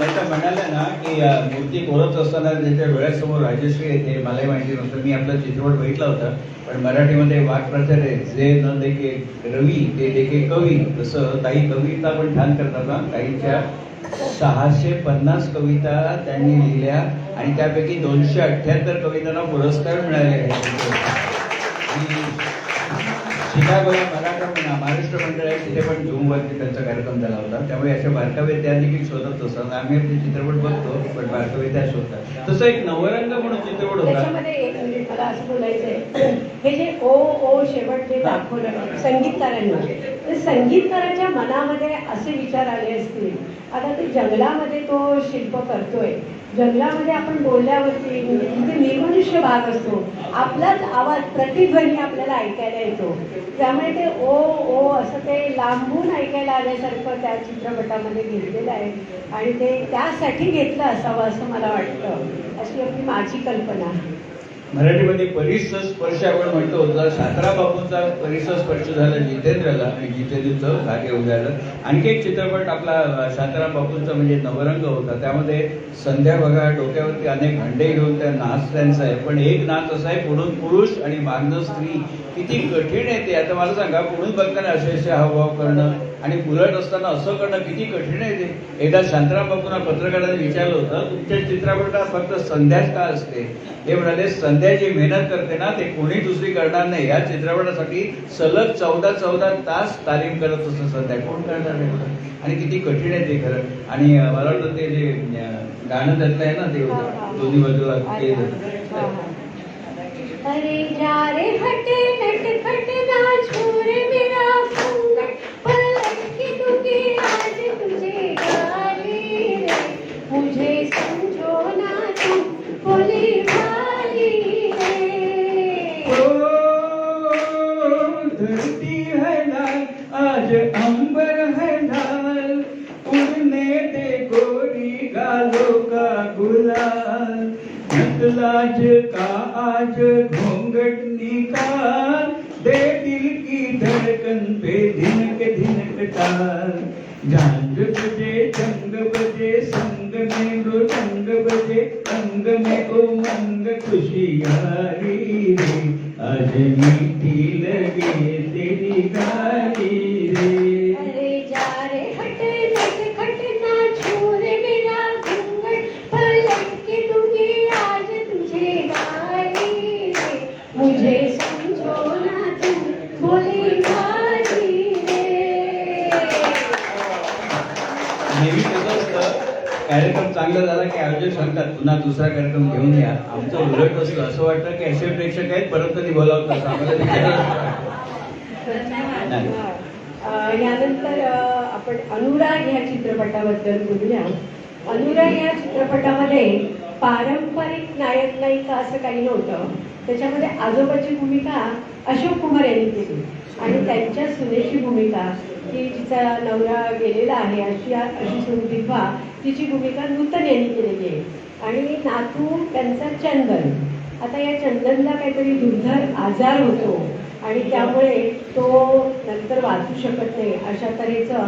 त्याच्या म्हणाला ना की मूर्ती कोरत असताना त्याच्या डोळ्यासमोर राजश्री येते, मलाही माहिती नव्हतं. मी आपला चित्रपट बघितला होता, पण मराठीमध्ये वाक्प्रचार आहे, जे न देखे रवी ते देखे कवी. तसं ताई कविता पण छान करतात ना. ताईच्या 650 कविता त्यांनी लिहिल्या आणि त्यापैकी 278 कवितांना पुरस्कार मिळाले आहेत. शिकागोला महाराष्ट्र मंडळ आहे, तिथे पण झूमवरती त्यांचा कार्यक्रम झाला होता. त्यामुळे अशा बारकावे त्या देखील शोधत असतात. आम्ही आपले चित्रपट बघतो, पण बारकावे त्या शोधतात. तसं एक नवरंग म्हणून चित्रपट होता. त्याच्यामध्ये एक मिनिट मला असं बोलायचंय, हे जे ओ ओ शेवट जे दाखवलं संगीतकारांना, तर संगीतकाराच्या मनामध्ये असे विचार आले असतील. आता ते जंगलामध्ये तो शिल्प करतोय, जंगलामध्ये आपण बोलल्यावरती तिथे निर्मनुष्य भाग असतो, आपलाच आवाज प्रतिध्वनी आपल्याला ऐकायला येतो. त्यामुळे ते ओ ओ असं ते लांबून ऐकायला आल्यासारखं त्या चित्रपटामध्ये घेतलेलं आहे आणि ते त्यासाठी घेतलं असावं असं मला वाटतं. अशी आपली माझी कल्पना. मराठीमध्ये परिसर स्पर्श आपण म्हणतो, तर सातारा बापूंचा परिसर स्पर्श झाला जितेंद्रला आणि जितेंद्रचं भाग्य उजाडलं. आणखी एक चित्रपट आपला सातारा बापूंचा म्हणजे नवरंग होता. त्यामध्ये संध्या बघा डोक्यावरती अनेक हंडे घेऊन त्या नाच त्यांचा आहे, पण एक नाच असा आहे, पुढून पुरुष आणि मागणं स्त्री. किती कठीण आहे ते. आता मला सांगा, पुढून बघताना असे हावभाव करणं आणि उलट असताना असं करणं किती कठीण आहे ते. एकदा शांताराम बापूंना पत्रकारांनी विचारलं होतं, तुमच्या चित्रपटात फक्त संध्याच का असते? हे म्हणाले, संध्या जी मेहनत करते ना ते कोणी दुसरी करणार नाही. या चित्रपटासाठी सलग 14 तास तालीम करत असतं संध्या. कोण करणार नाही? आणि किती कठीण आहे ते खरं. आणि मला वाटतं ते जे गाणं त्यातलं आहे ना, ते दोन्ही बाजूला ते अरे जा रे हटे नटखट ना छोरे मेरा घूंघट, पलट के दूंगी आज तुझे गाली रे, मुझे समझो ना तुम भोली भाली रे. धरती है लाल आज अंबर है लाल, उड़ने दे गोरी गालों का गुलाल, लाज का आज घूंघट निकाल, दे दिल की धड़कन पे धिनक ताल. झांझ बजे जंग बजे संग में मृदंग बजे, अंग में उमंग खुशियारी रे, आज मीठी लगे तेरी गाली रे. अरे जा रे हटे नटखट ना छोरे मेरा घूंघट, पलट के दूंगी आज तुझे गाली रे, मुझे समझो ना तुम भोली भाली रे. नेहमी कसं असतं, कार्यक्रम चांगला झाला की आयोजक सांगतात पुन्हा दुसरा कार्यक्रम घेऊन या. आमचं उलट असतं, असं वाटतं की असे प्रेक्षक आहेत परत कधी बोलावतात आम्हाला. यानंतर आपण अनुराग ह्या चित्रपटाबद्दल बोलूया. अनुराग या चित्रपटामध्ये पारंपरिक नायक नायिका असं काही नव्हतं. त्याच्यामध्ये आजोबाची भूमिका अशोक कुमार यांनी केली आणि त्यांच्या सुनेची भूमिका, की जिचा नवरा गेलेला आहे अशी सून विधवा, तिची भूमिका नूतन यांनी केलेली आहे. आणि नातू त्यांचा चंदन. आता या चंदनला काहीतरी दुर्धर आजार होतो आणि त्यामुळे तो नंतर वाचू शकत नाही. अशा तऱ्हेचं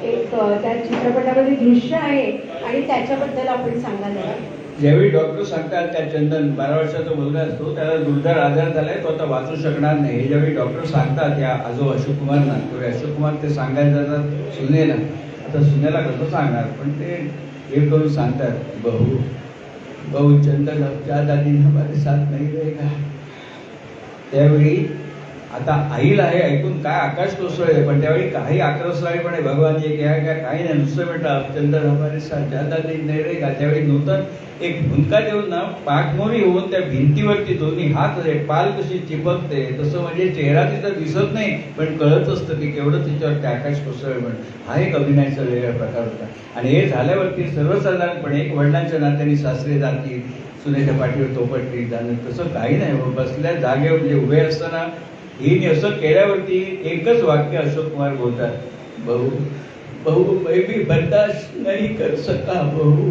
एक त्या चित्रपटामध्ये दृश्य आहे आणि त्याच्याबद्दल आपण सांगायला. ज्यावेळी डॉक्टर सांगतात त्या चंदन 12 वर्षाचा मुलगा असतो, त्याला दुर्धर आजार झालाय, तो आता वाचू शकणार नाही. हे ज्यावेळी डॉक्टर सांगतात या अशोक कुमारना, किंवा अशोक कुमार ते सांगायला जातात सुनेला. आता सुनेला कसं सांगणार, पण ते हे करून सांगतात, बहु चंदन ज्यादा दिन हमारे साथ नहीं रहेगा. त्यावेळी आता आईला हे ऐकून काय आकाश कोसळले, पण त्यावेळी काही आक्रसलाईपणे भगवान ये क्या क्या काही नाही, नुसतं म्हटलं चंदन हमारे साथ ज्यादा दिन नहीं रहेगा. त्यावेळी नूतन एक भुंका देऊन ना पाठमोरी होऊन त्या भिंतीवरती दोन्ही हात पाल कशी चिपकते, तसं म्हणजे चेहरा तिचा दिसत नाही पण कळत असतं की केवढं तिच्यावरती आकाश कोसळले. म्हणून हा एक अभिनयाचा वेगळा प्रकार होता. आणि हे झाल्यावरती सर्वसाधारणपणे एक वडिलांच्या नात्याने सासरे जातील, सुनेच्या पाठीवर तोपटली जाणं, तसं काही नाही. बसल्या जागेवर म्हणजे उभे असताना हिने असं केल्यावरती एकच वाक्य अशोक कुमार बोलतात, बहु मैं भी बर्दाश्त नहीं कर सका बहु,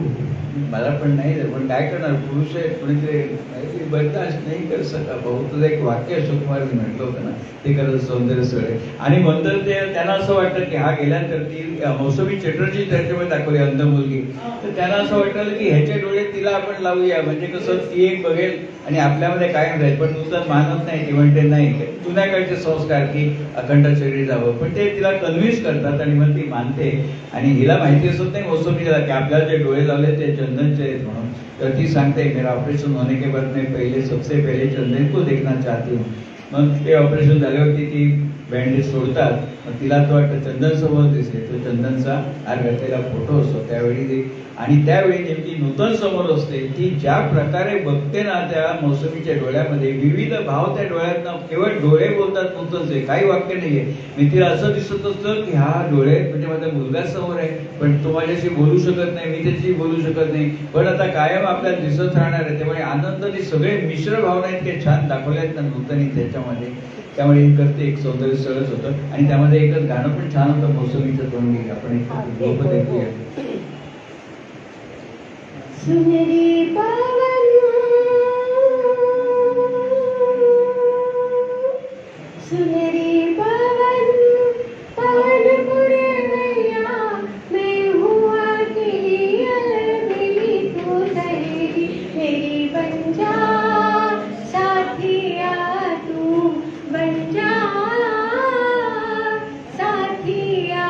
मला पण नाही जमत. पण काय करणार, पुरुष आहे, कोणीतरी बर्दाश्त नाही कर सका भाऊ. तुझं एक वाक्य अशोक कुमार मी म्हटलं होतं ना, ते खरंच सौंदर्य स्थळ आहे. आणि नंतर ते त्यांना असं वाटतं की हा गेल्यानंतर ती मौसमी चटर्जी त्याच्यामध्ये दाखवली अंध मुलगी, तर त्यांना असं वाटलं की ह्याचे डोळे तिला आपण लावूया, म्हणजे कसं ती एक बघेल आणि आपल्यामध्ये कायम राहील. पण नूतन मानत नाही, ती म्हणते नाही, जुन्या काळचे संस्कार की अखंड शरीर जावं, पण ते तिला कन्व्हिन्स करतात आणि मग ती मानते. आणि हिला माहिती असत नाही मौसमीला की आपल्याला जे डोळे लावले ते चंदनचे आहेत म्हणून. तर ती सांगते मेरा ऑपरेशन होने के बाद मैं पहिले सबसे पहिले चंदन को देखना चाहती हूँ. मग ते ऑपरेशन झाल्यावरती ती बँडेज सोडतात. मग तिला तो वाटतं चंदन समोर दिसले, तो चंदनचा हार घातलेला फोटो असतो त्यावेळी ते. आणि त्यावेळी नेमकी नूतन समोर असते. ती ज्या प्रकारे बघते ना त्या मौसमीच्या डोळ्यामध्ये विविध भाव त्या डोळ्यातनं, केवळ डोळे बोलतात नूतनचे, काही वाक्य नाहीये. मी तिला असं दिसत असतं की हा डोळे म्हणजे माझा मुलगा समोर आहे, पण तो माझ्याशी बोलू शकत नाही, मी त्याच्याशी बोलू शकत नाही, पण आता कायम आपल्याला दिसत राहणार आहे. त्यामुळे आनंदाने सगळे मिश्र भावना इतके छान दाखवल्यात ना नूतनी त्याच्यामध्ये. त्यामुळे हे करते एक सौंदर्य स्थळच होतं. आणि त्यामध्ये एकच गाणं पण छान होतं मौसमीचं तोंडी, आपण एक लोक देखूया. सुनरी पवन सुनरी पवन पवन पुरवैया, मैं हूँ अकेली अलविली तू सहेली, मेरी बन जा साथिया, तू बन जा साथिया.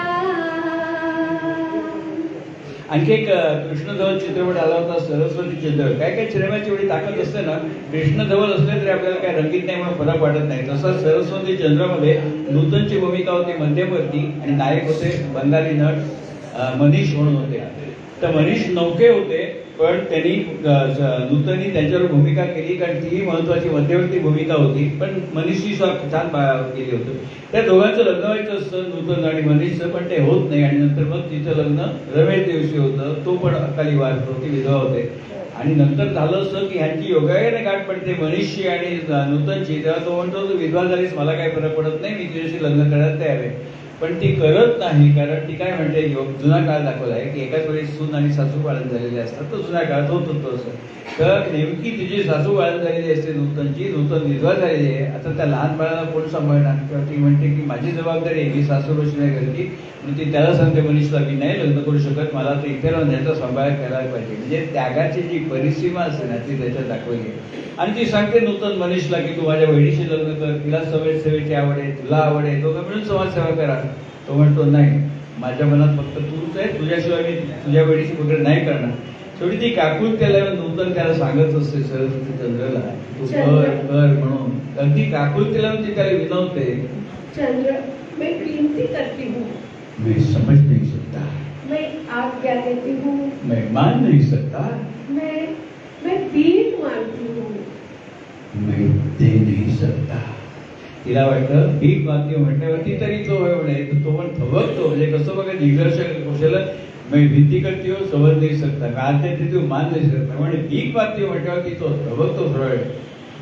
आणखी एक कृष्णधवल चित्रपट आला होता सरस्वती चंद्र. काय काय सिनेमाची एवढी ताकद असते ना, कृष्णधवल असले तरी आपल्याला काय रंगीत नाही म्हणून फरक वाटत नाही. तसा सरस्वती चंद्रमध्ये नूतनची भूमिका होती मध्यमवर्ती आणि नायक होते बंगाली नट मनीष म्हणून होते. तर मनीष नौके होते, पण त्यांनी नूतनी त्यांच्यावर भूमिका केली, कारण तीही महत्वाची मध्यवर्ती भूमिका होती. पण मनीषची छान केली होती. त्या दोघांचं लग्न व्हायचं असतं, नूतन आणि मनीषचं, पण ते होत नाही. आणि नंतर मग तिचं लग्न रमेश दिवशी होतं, तो पण अकाली वारतो, ती विधवा होते. आणि नंतर झालं असं की ह्यांची योगायोगाने गाठ पडते मनीषची आणि नूतनची. तेव्हा तो म्हणतो तू विधवा झालीस, मला काही फरक पडत नाही, मी तुझ्याशी लग्न करायला तयार आहे. पण ती करत नाही, कारण ती काय म्हणते, जुना काळ दाखवला आहे की एकाच वेळी सून आणि सासू पाळण झालेले असतात. तो जुन्या काळात होत होतो असं. तर नेमकी तिची सासू पाळण झालेली असते नूतनची, नूतन विधवा झालेली आहे. आता त्या लहान बाळाला कोण सांभाळणार, तेव्हा ती म्हणते की माझी जबाबदारी आहे, मी सासू रोषी नाही करते. म्हणजे ती त्याला सांगते मनीषला की नाही लग्न करू शकत, मला तर इथे राहून याचा सांभाळ करायला पाहिजे. म्हणजे त्यागाची जी परिसीमा असते ना ती त्याच्यात दाखवली आहे. आणि ती सांगते नूतन मनीषला की तू माझ्या बहिणीशी लग्न कर, तिला सेवेची आवड आहे, तुला आवड आहे, दोघं मिळून समाजसेवा करा. तो म्हणतो नाही, माझ्या मनात फक्त तूच आहे, तुझ्याशिवाय मी तुझ्या बहिणीशी वगैरे नाही करणार. शेवटी ती काकुलतेला नूतन त्याला सांगत असते सरस्वती चंद्रला तू कर कर म्हणून. अगदी काकुलतेला ती त्याला विनवते, चंद्र मैं विनती करती हूँ, मैं समझ नहीं सकता, मैं आज्ञा देती हूँ, मैं मान नहीं सकता, मैं भीख मांगती हूँ, मैं दे नहीं सकता. तिला वाटतं भीक मागते म्हटल्यावरती तरी तो म्हणे, तो पण थबकतो. म्हणजे कसं बघा निदर्शक कौशल्य, मैं विनती करती हो समझ नहीं सकता, काय ते तू मान नाही सकता. म्हणजे भीक मागते म्हटल्यावरती तो थबकतो थोडा वेळ,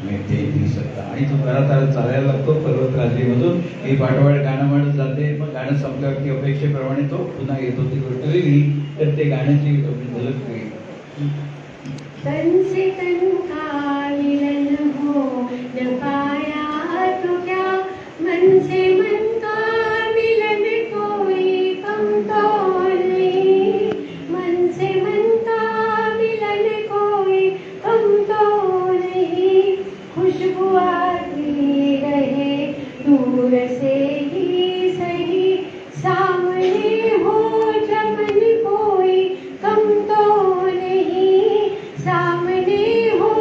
मैं दे नहीं सकता. आणि तो घरात चालायला लागतो पर्वतराजीमधून. ही पाठोपाठ गाणं म्हणत जाते. मग गाणं संपल्यावरती अपेक्षेप्रमाणे तो पुन्हा येतो. ती गोष्ट वेगळी, तर ते गाण्याची झलक वेगळी. तन से तन का मिलन हो न पाया तो क्या, मन से मन का मिलन कोई कम तो नहीं, मन से मन का मिलन कोई कम तो नहीं, खुशबू आती रहे दूर से ही सही, सामने हो चमन कोई कम तो नहीं, सामने हो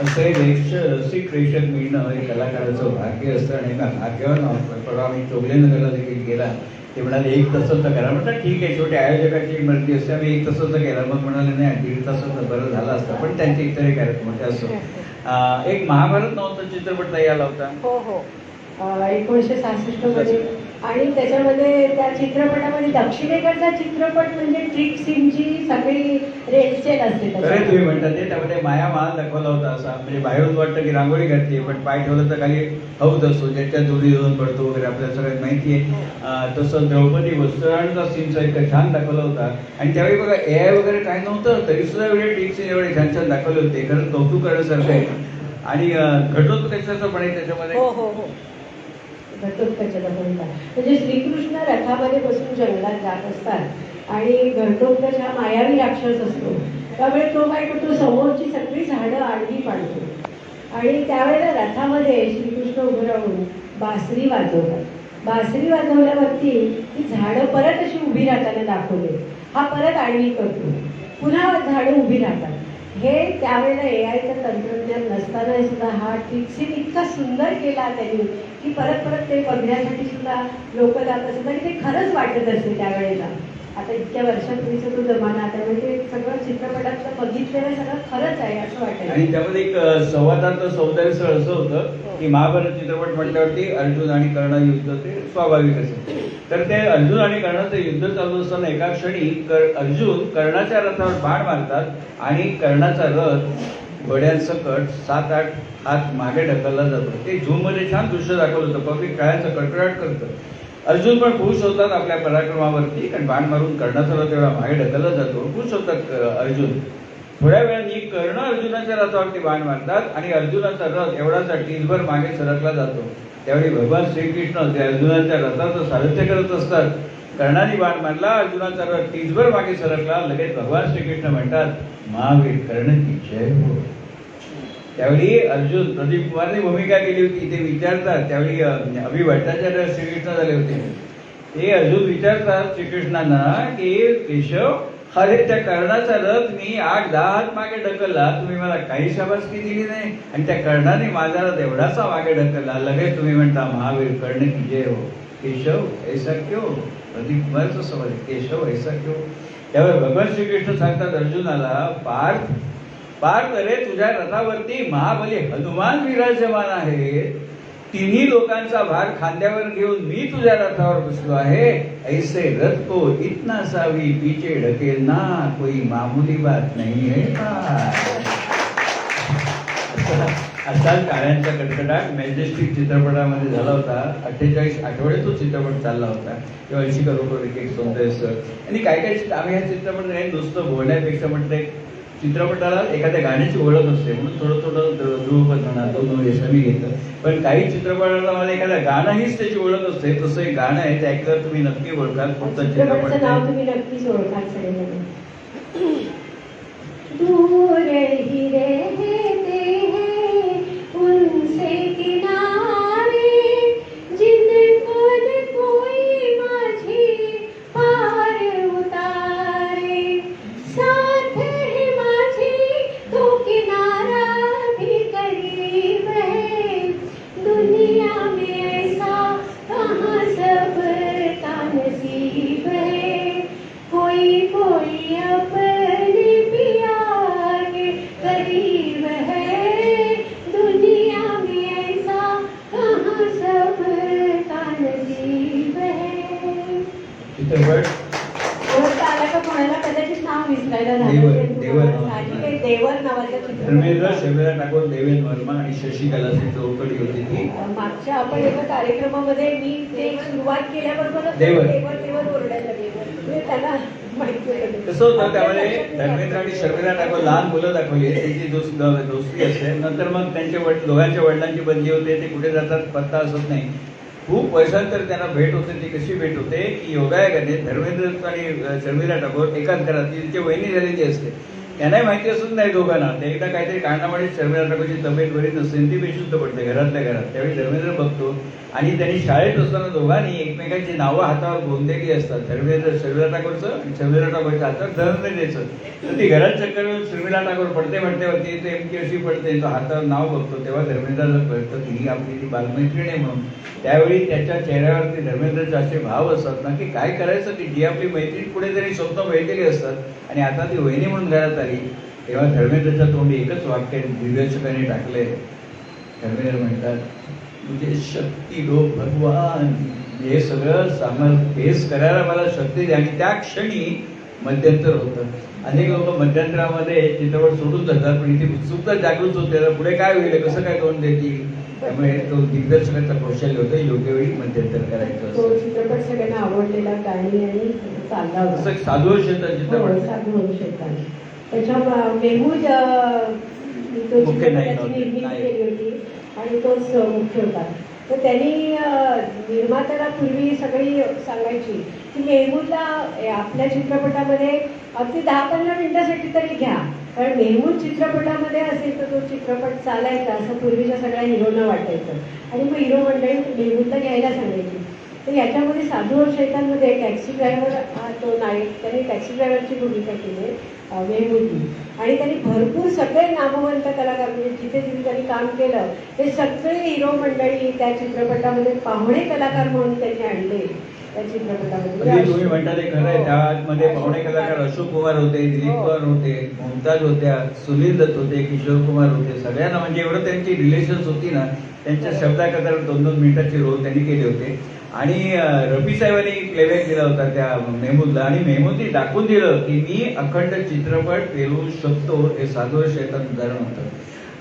असं एक रसिक प्रेक्षक मिळणं हे कलाकाराचं भाग्य असतं आणि भाग्यवान आहोत. परवा आम्ही चोगलेनगरला देखील गेला, ते म्हणाले 1 तासाचा करा. म्हटलं ठीक आहे, शेवटी आयोजकाची मर्जी असते. आम्ही 1 तासाचा केला. मग म्हणाले नाही 1.5 तासाचा बरं झाला असतं, पण त्यांचे इतरही कार्यक्रम होते. असं एक महाभारत नावाचा चित्रपट ताई आला होता. हो हो 1966 मध्ये. आणि त्याच्यामध्ये त्या चित्रपटामध्ये दक्षिणेकडचा चित्रपट म्हणजे ट्रिक सीनची सगळी रेलचेल असते खरं त्याच्यामध्ये. तुम्ही म्हणता ते, त्यामध्ये माया महाल दाखवला होता. असा म्हणजे बाहेरून वाटतं की रांगोळी घातली, पण पाय ठेवलं तर खाली हौद असतो, ज्याच्या दोरी दोन पडतो वगैरे आपल्याला सगळ्यात माहिती आहे. तसं द्रौपदी वस्त्रांचा सीनचा इतका छान दाखवला होता. आणि त्यावेळी बघा AI वगैरे काय नव्हतं, तरी सुद्धा एवढे ट्रिक सीन एवढे छान छान दाखवले होते. खरं कौतुक करण्यासारखं आहे. आणि घटोत्कचाचं पण आहे त्याच्यामध्ये. हो हो हो घटोत्कचाचा पण म्हणजे श्रीकृष्ण रथामध्ये बसून जंगलात जात असतात आणि घटोत्कच हा मायावी राक्षस असतो. त्यामुळे तो काय करतो, समोरची सगळी झाडं आडवी पाडतो आणि त्यावेळेला रथामध्ये श्रीकृष्ण उभं राहून बासरी वाजवतात. बासरी वाजवल्यावरती ती झाडं परत अशी उभी राहताना दाखवले. हा परत आडवी करतो, पुन्हा झाडं उभी राहतात. हे त्यावेळेला AIचं तंत्रज्ञान नसताना सुद्धा हा ट्रिक सीन इतका सुंदर केला त्यांनी की परत परत ते बघण्यासाठी सुद्धा लोक जात असतात आणि ते खरंच वाटत असते त्यावेळेला. आता इतक्या वर्षापूर्वीचा तो जमाना, त्यामुळे ते सगळं चित्रपटातलं बघितलेलं सगळं खरंच आहे असं वाटतं. आणि त्यामध्ये एक संवादार्थ सौंदर्य असं होतं की महाभारत चित्रपट म्हटल्यावरती अर्जुन आणि कर्ण युद्ध ते स्वाभाविक असेल. तर ते अर्जुन आणि कर्णाचं युद्ध चालू असताना एका क्षणी अर्जुन कर्णाच्या रथावर बाण मारतात आणि कर्णाचा रथ घोड्यांसकट 7-8 हात मागे ढकलला जातो. ते झूम मध्ये छान दृश्य दाखवलं होतं. पब्लिक काळ्याचं कडकडाट करतं. अर्जुन पण खुश होतात आपल्या पराक्रमावरती, कारण बाण मारून कर्णाचा रथ एवढा मागे ढकलला जातो. खुश होतात अर्जुन. थोड्या वेळाने कर्ण अर्जुनाच्या रथावरती बाण मारतात आणि अर्जुनाचा रथ एवढासा टीजभर मागे सरकला जातो. त्यावेळी भगवान श्रीकृष्ण ते अर्जुनाच्या रथाचं सारथ्य करत असतात. कर्णाने बाण मारला, अर्जुनाचा रथ टीजभर मागे सरकला. लगेच भगवान श्रीकृष्ण म्हणतात, महावीर कर्ण की जय हो. त्यावेळी अर्जुन प्रदीप कुमारने भूमिका केली होती. ते विचारतात, त्यावेळी अभि भट्टाचार्य श्रीकृष्ण झाले होते. ते अर्जुन विचारतात श्रीकृष्णांना की केशव, अरे त्या कर्णाचा रथ मी 8-10 हात मागे ढकलला, तुम्ही मला काही शाबासकी दिली नाही. आणि त्या कर्णाने माझा रथ एवढासा मागे ढकलला. लगेच तुम्ही म्हणता महावीर कर्ण की जय हो. केशव ऐसा क्यों? प्रदीप कुमारचा सवाल, केशव ऐसा क्यों? त्यावर भगवान श्रीकृष्ण सांगतात अर्जुनाला, पार्थ अरे तुझ्या रथावरती महाबली हनुमान विराजमान आहे. तिन्ही लोकांचा भार खांद्यावर घेऊन मी तुझ्या रथावर बसलो आहे. ऐसे रथ को इतना सावी पीछे ढकेलना कोई मामूली बात नहीं है. असाच काळ्यांचा कडकडाट मॅजेस्टिक चित्रपटामध्ये झाला होता. 48 आठवडे तो चित्रपट चालला होता. किंवा 80 करोड एक सौंदर्य सर. आणि काय आम्ही ह्या चित्रपट नुसतं बोलण्यापेक्षा म्हटलं चित्रपटाला एखाद्या गाण्याची ओळख असते, म्हणून थोडं थोडं ध्रुवपद म्हणा, दोन यश मी घेतलं. पण काही चित्रपटाला मला एखाद्या गाणंहीच त्याची ओळख असते. तसं एक गाणं आहे, ते ऐकल्यावर तुम्ही नक्की ओळखाल. कोणतं चित्रपट नाव तुम्ही नक्कीच ओळखाल सगळ्यांना. दूर ही रहते हैं उनसे किनारे जिनको न कोई माझी पार उतारे. साथ है माझी तो किनारा भी करीब है. दुनिया में ऐसा कहाँ सबका नसीब है. कोई कोई अपने पिया के करीब है. दुनिया में ऐसा कहाँ सबका नसीब है. चित्रपट ओळखता आला का कोणाला? कदाचित नाव विसरायला देवर नावाचं धर्मेंद्र, चित्रपट. शर्मिला टागोर, देवेन वर्मा आणि शशिकला चौकडी होती ती. मागच्या आपण एका कार्यक्रमामध्ये मी ते सुरुवात केल्याबरोबर देवर. देवर ओरडायला लागले. म्हणजे त्याला माहिती होतं. कसं होतं, त्यामध्ये धर्मेंद्र आणि शर्मिला टागोर लहान मुलं दाखवली, त्यांची दोस्ती असते. नंतर मग त्यांच्या दोघांच्या वडिलांची बदली होते. ते कुठे जातात पत्ता असत नाही. खूप वर्षांतर त्यांना भेट होते. ती कशी भेट होते की योगायोगाने धर्मेंद्र आणि शर्मिला टागोर एकाच घरात, तिची वहिनी झालेली असते. त्यांनाही माहिती असून नाही दोघांना, ते एकदा काहीतरी कारणामुळे शर्मिला ठाकूरची तब्येत बरी नसते, ती बेशुद्ध पडते घरातल्या घरात. त्यावेळी धर्मेंद्र बघतो आणि त्यांनी शाळेत असताना दोघांनी एकमेकांची नावं हातावर गोंधलेली असतात. शर्मिला ठाकूरचं आणि शर्मिला ठाकूरच्या हातात धर्मेंद्रचं. तर ती घरात चक्कर येऊन शर्मिला ठाकूर पडते म्हणते ती एमकी अशी पडते, तो हातावर नाव बघतो, तेव्हा धर्मेंद्रला कळतं की ही आपली ती बालमैत्रीण आहे म्हणून. त्यावेळी त्याच्या चेहऱ्यावरती धर्मेंद्रचे असे भाव असतात ना की काय करायचं, की जी आपली मैत्रीण पुढे तरी स्वप्न बघितलेली असतात आणि आता ती वहिनी म्हणून घरात आली, तेव्हा धर्मेंद्रच्या तोंडी एकच वाक्य दिग्दर्शकाने टाकले. धर्मेंद्र म्हणतात, तुझे शक्ती दो भगवान, हे सगळं फेस करायला मला शक्ती द्या. आणि त्या क्षणी मध्यंतर होतं. अनेक लोक मध्यंतरामध्ये चित्रपट सोडून जातात, पण इथे उत्सुकता जागृत होते, पुढे काय होईल, कसं काय तोंड देतील. त्यामुळे तो दिग्दर्शकाचं कौशल्य होतं योग्य वेळी मध्यंतर करायचं. तो चित्रपट सगळ्यांना आवडलेला, गाणी आणि चालला होता. तसं साधू शेतात चित्रपट, साधू शेतात. त्याच्या मेहमूद तो चित्रपटाची निर्मिती केली होती आणि तोच मुख्य होता. तर त्यांनी निर्मात्याला पूर्वी सगळी सांगायची की मेहमूदला आपल्या चित्रपटामध्ये अगदी 10-15 मिनिटासाठी तरी घ्या, कारण मेहमूद चित्रपटामध्ये असेल तर तो चित्रपट चालायचा असं पूर्वीच्या सगळ्या हिरोना वाटायचं. आणि मग हिरो मंडळी मेहमूदला घ्यायला सांगायची. तर याच्यामध्ये साधू और शैतानमध्ये टॅक्सी ड्रायव्हर हा तो नायक, त्याने टॅक्सी ड्रायव्हरची भूमिका केली मेहमूदनी. आणि त्यांनी भरपूर सगळे नामवंत कलाकार, म्हणजे जिथे जिथे त्यांनी काम केलं ते सगळे हिरो मंडळी त्या चित्रपटामध्ये पाहुणे कलाकार म्हणून त्यांनी आणले त्या चित्रपटामध्ये. तुम्ही म्हणता ते खरं आहे. त्यामध्ये पाहुणे कलाकार अशोक कुमार होते, दिलीप कुमार होते, मुमताज होत्या, सुनील दत्त होते, किशोर कुमार होते. सगळ्यांना म्हणजे एवढं त्यांची रिलेशन्स होती ना, त्यांच्या शब्दाकरता 2-2 मिनिटाचे रोल त्यांनी केले होते. आणि रफी साहेबांनी प्लेबॅक दिला होता त्या मेहमूदला, आणि मेहमूदनी दाखवून दिलं की मी अखंड चित्रपट पेलवू शकतो. हे साधू शेतात उदाहरण होतं.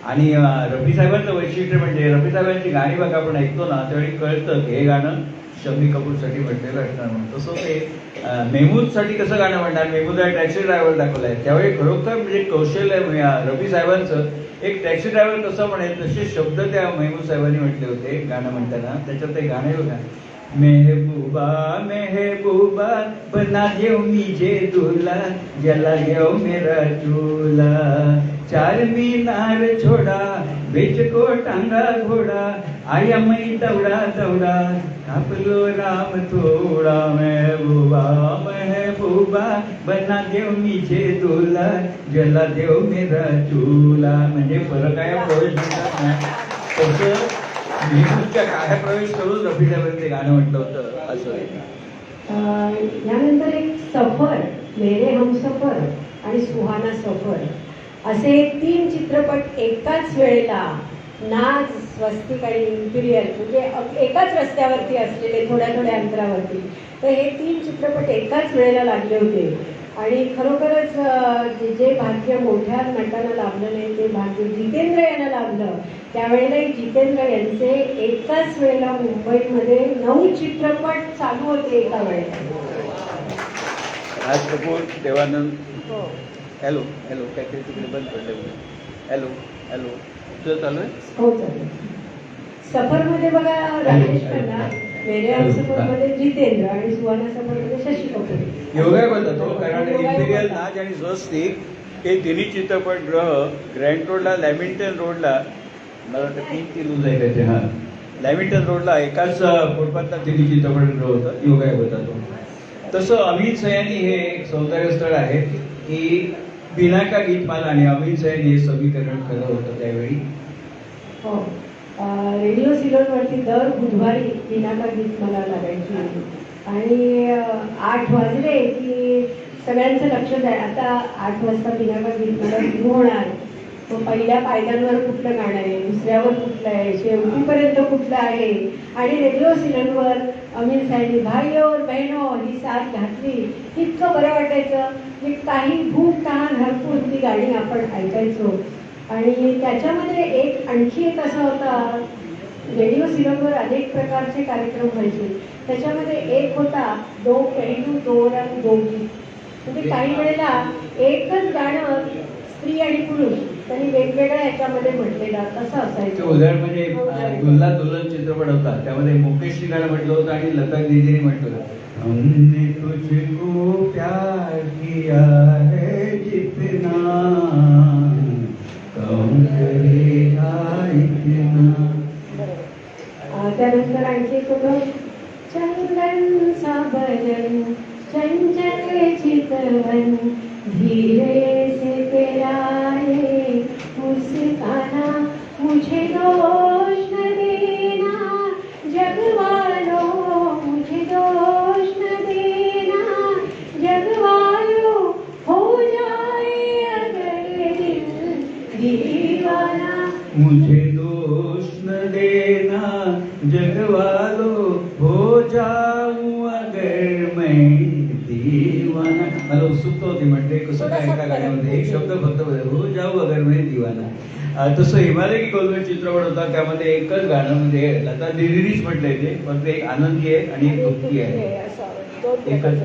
आणि रफी साहेबांचं वैशिष्ट्य म्हणजे रफी साहेबांची गाणी बघा आपण ऐकतो ना, त्यावेळी कळतं की हे गाणं शम्मी कपूरसाठी म्हटलेलं असणार म्हणून. तसं ते मेहमूदसाठी कसं गाणं म्हणणार, मेहमूदला टॅक्सी ड्रायव्हर दाखवलाय, त्यावेळी खरोखर म्हणजे कौशल्य रफी साहेबांचं. एक टॅक्सी ड्रायव्हर कसं म्हणेल तसे शब्द त्या मेहमूद साहेबांनी म्हटले होते गाणं म्हणताना. त्याच्यात ते गाणे बघा, मेहबूबा मेहबूबा बना देव मीझे दूल्हा, जला देव मेरा चूल्हा, 4 मीनार छोड़ा बेच को टांगा घोड़ा, आया मैं दौड़ा दौड़ा कापलो राम थोड़ा. मेहबूबा मेहबूबा बना देव मीझे दूल्हा, जला देव मेरा चूल्हा. म्हणजे फरक आहे प्रवेश म्हणतात ना, तसं मेहमूदच्या काळ्या प्रवेश करून रफी साहेबांनी ते गाणं म्हटलं होतं असं. यानंतर एक सफर, मेरे हमसफर आणि सुहाना सफर असे 3 चित्रपट एकाच वेळेला, नाज, स्वस्तिक आणि इम्पिरियल, म्हणजे एकाच रस्त्यावरती असलेले, थोड्या थोड्या अंतरावरती. तर हे 3 चित्रपट एकाच वेळेला लागले होते. आणि खरोखरच जे भाग्य मोठ्या नटांना लाभलं नाही ते भाग्य जितेंद्र यांना लाभलं. त्यावेळेला जितेंद्र यांचे एकाच वेळेला मुंबईमध्ये 9 चित्रपट चालू होते एका वेळेला. राज कपूर, देवानंद. हो. हॅलो हॅलो, काहीतरी तिकडे बंद पडलं. हॅलो हॅलो, तुझं चालू आहे? हो चालेल. सफरमध्ये बघा राजेश खन्ना, मेरे हमसफरमध्ये जितेंद्र आणि सुहाना सफरमध्ये शशी कपूर. योगा बोलतो तो, कारण इम्पिरियल, नाज आणि स्वस्तिक हे तिन्ही चित्रपटगृह ग्रँड रोडला, लॅमिंग्टन रोडला, मला वाटतं 3 लूज आहे त्याचे. हां, लॅमिंग्टन रोडला एकाच फुटपाथला तिन्ही चित्रपटगृह होतं. योगा होता तो. तसं अमित सयानी हे एक सौंदर्यस्थळ आहे की पिनाका गीतमाला, आणि अमित सयानी हे समीकरण केलं होतं त्यावेळी. हो, रेडिओ सिलोनवरती दर बुधवारी पिनाका गीतमाला लागायची. आणि 8 वाजले की सगळ्यांचं लक्ष द्या, आता 8 वाजता पिनाका गीतमाला सुरू होणार. मग पहिल्या पायद्यांवर कुठलं गाणं आहे, दुसऱ्यावर कुठलं आहे, शेवटीपर्यंत कुठलं आहे. आणि रेडिओ सिलोनवर अमीर साहेबांनी भाई और बहिणो ही साथ घातली, इतकं बरं वाटायचं. की काही भूक तहान हरपून ती गाणी आपण ऐकायचो. आणि त्याच्यामध्ये आणखी एक असा होता, रेडिओ सिलोनवर अनेक प्रकारचे कार्यक्रम व्हायचे. त्याच्यामध्ये एक होता दो पहलू दो रंग दो गीत. म्हणजे काही वेळेला एकच गाणं स्त्री आणि पुरुष त्यांनी वेगवेगळ्या याच्यामध्ये म्हटलेलं तसं असायचं. उदाहरण म्हणजे दुल्हा दुल्हन चित्रपट होता, त्यामध्ये मुकेशनी गाणं म्हटलं होतं आणि लता दीदीने म्हटलं होतं, हमने तुझको प्यार किया है जितना सौंदर्य हा इतना. त्यानंतर आणखी एक होतं चंदन सा बदन चंचल चितवन धीरे से तेरा ये मुस्काना मुझे दोष न देना जग वालों मुझे दोष न देना जग वालों हो जाए अगर दिल दीवाना. मुझे दोष न देना जग वालों हो जाऊं अगर मैं दीवाना. मला उत्सुकता होती म्हणजे कसं काय एका गाण्यामध्ये एक शब्द फक्त हो जाऊ अगर मैं दीवाना. तसं हिमालय की कोलवे चित्रपट होता त्यामध्ये एकच गाणं म्हणजे लता दिदीनीच म्हटलंय ते फक्त एक आनंदी आहे आणि एक दुःखी आहे. एकच.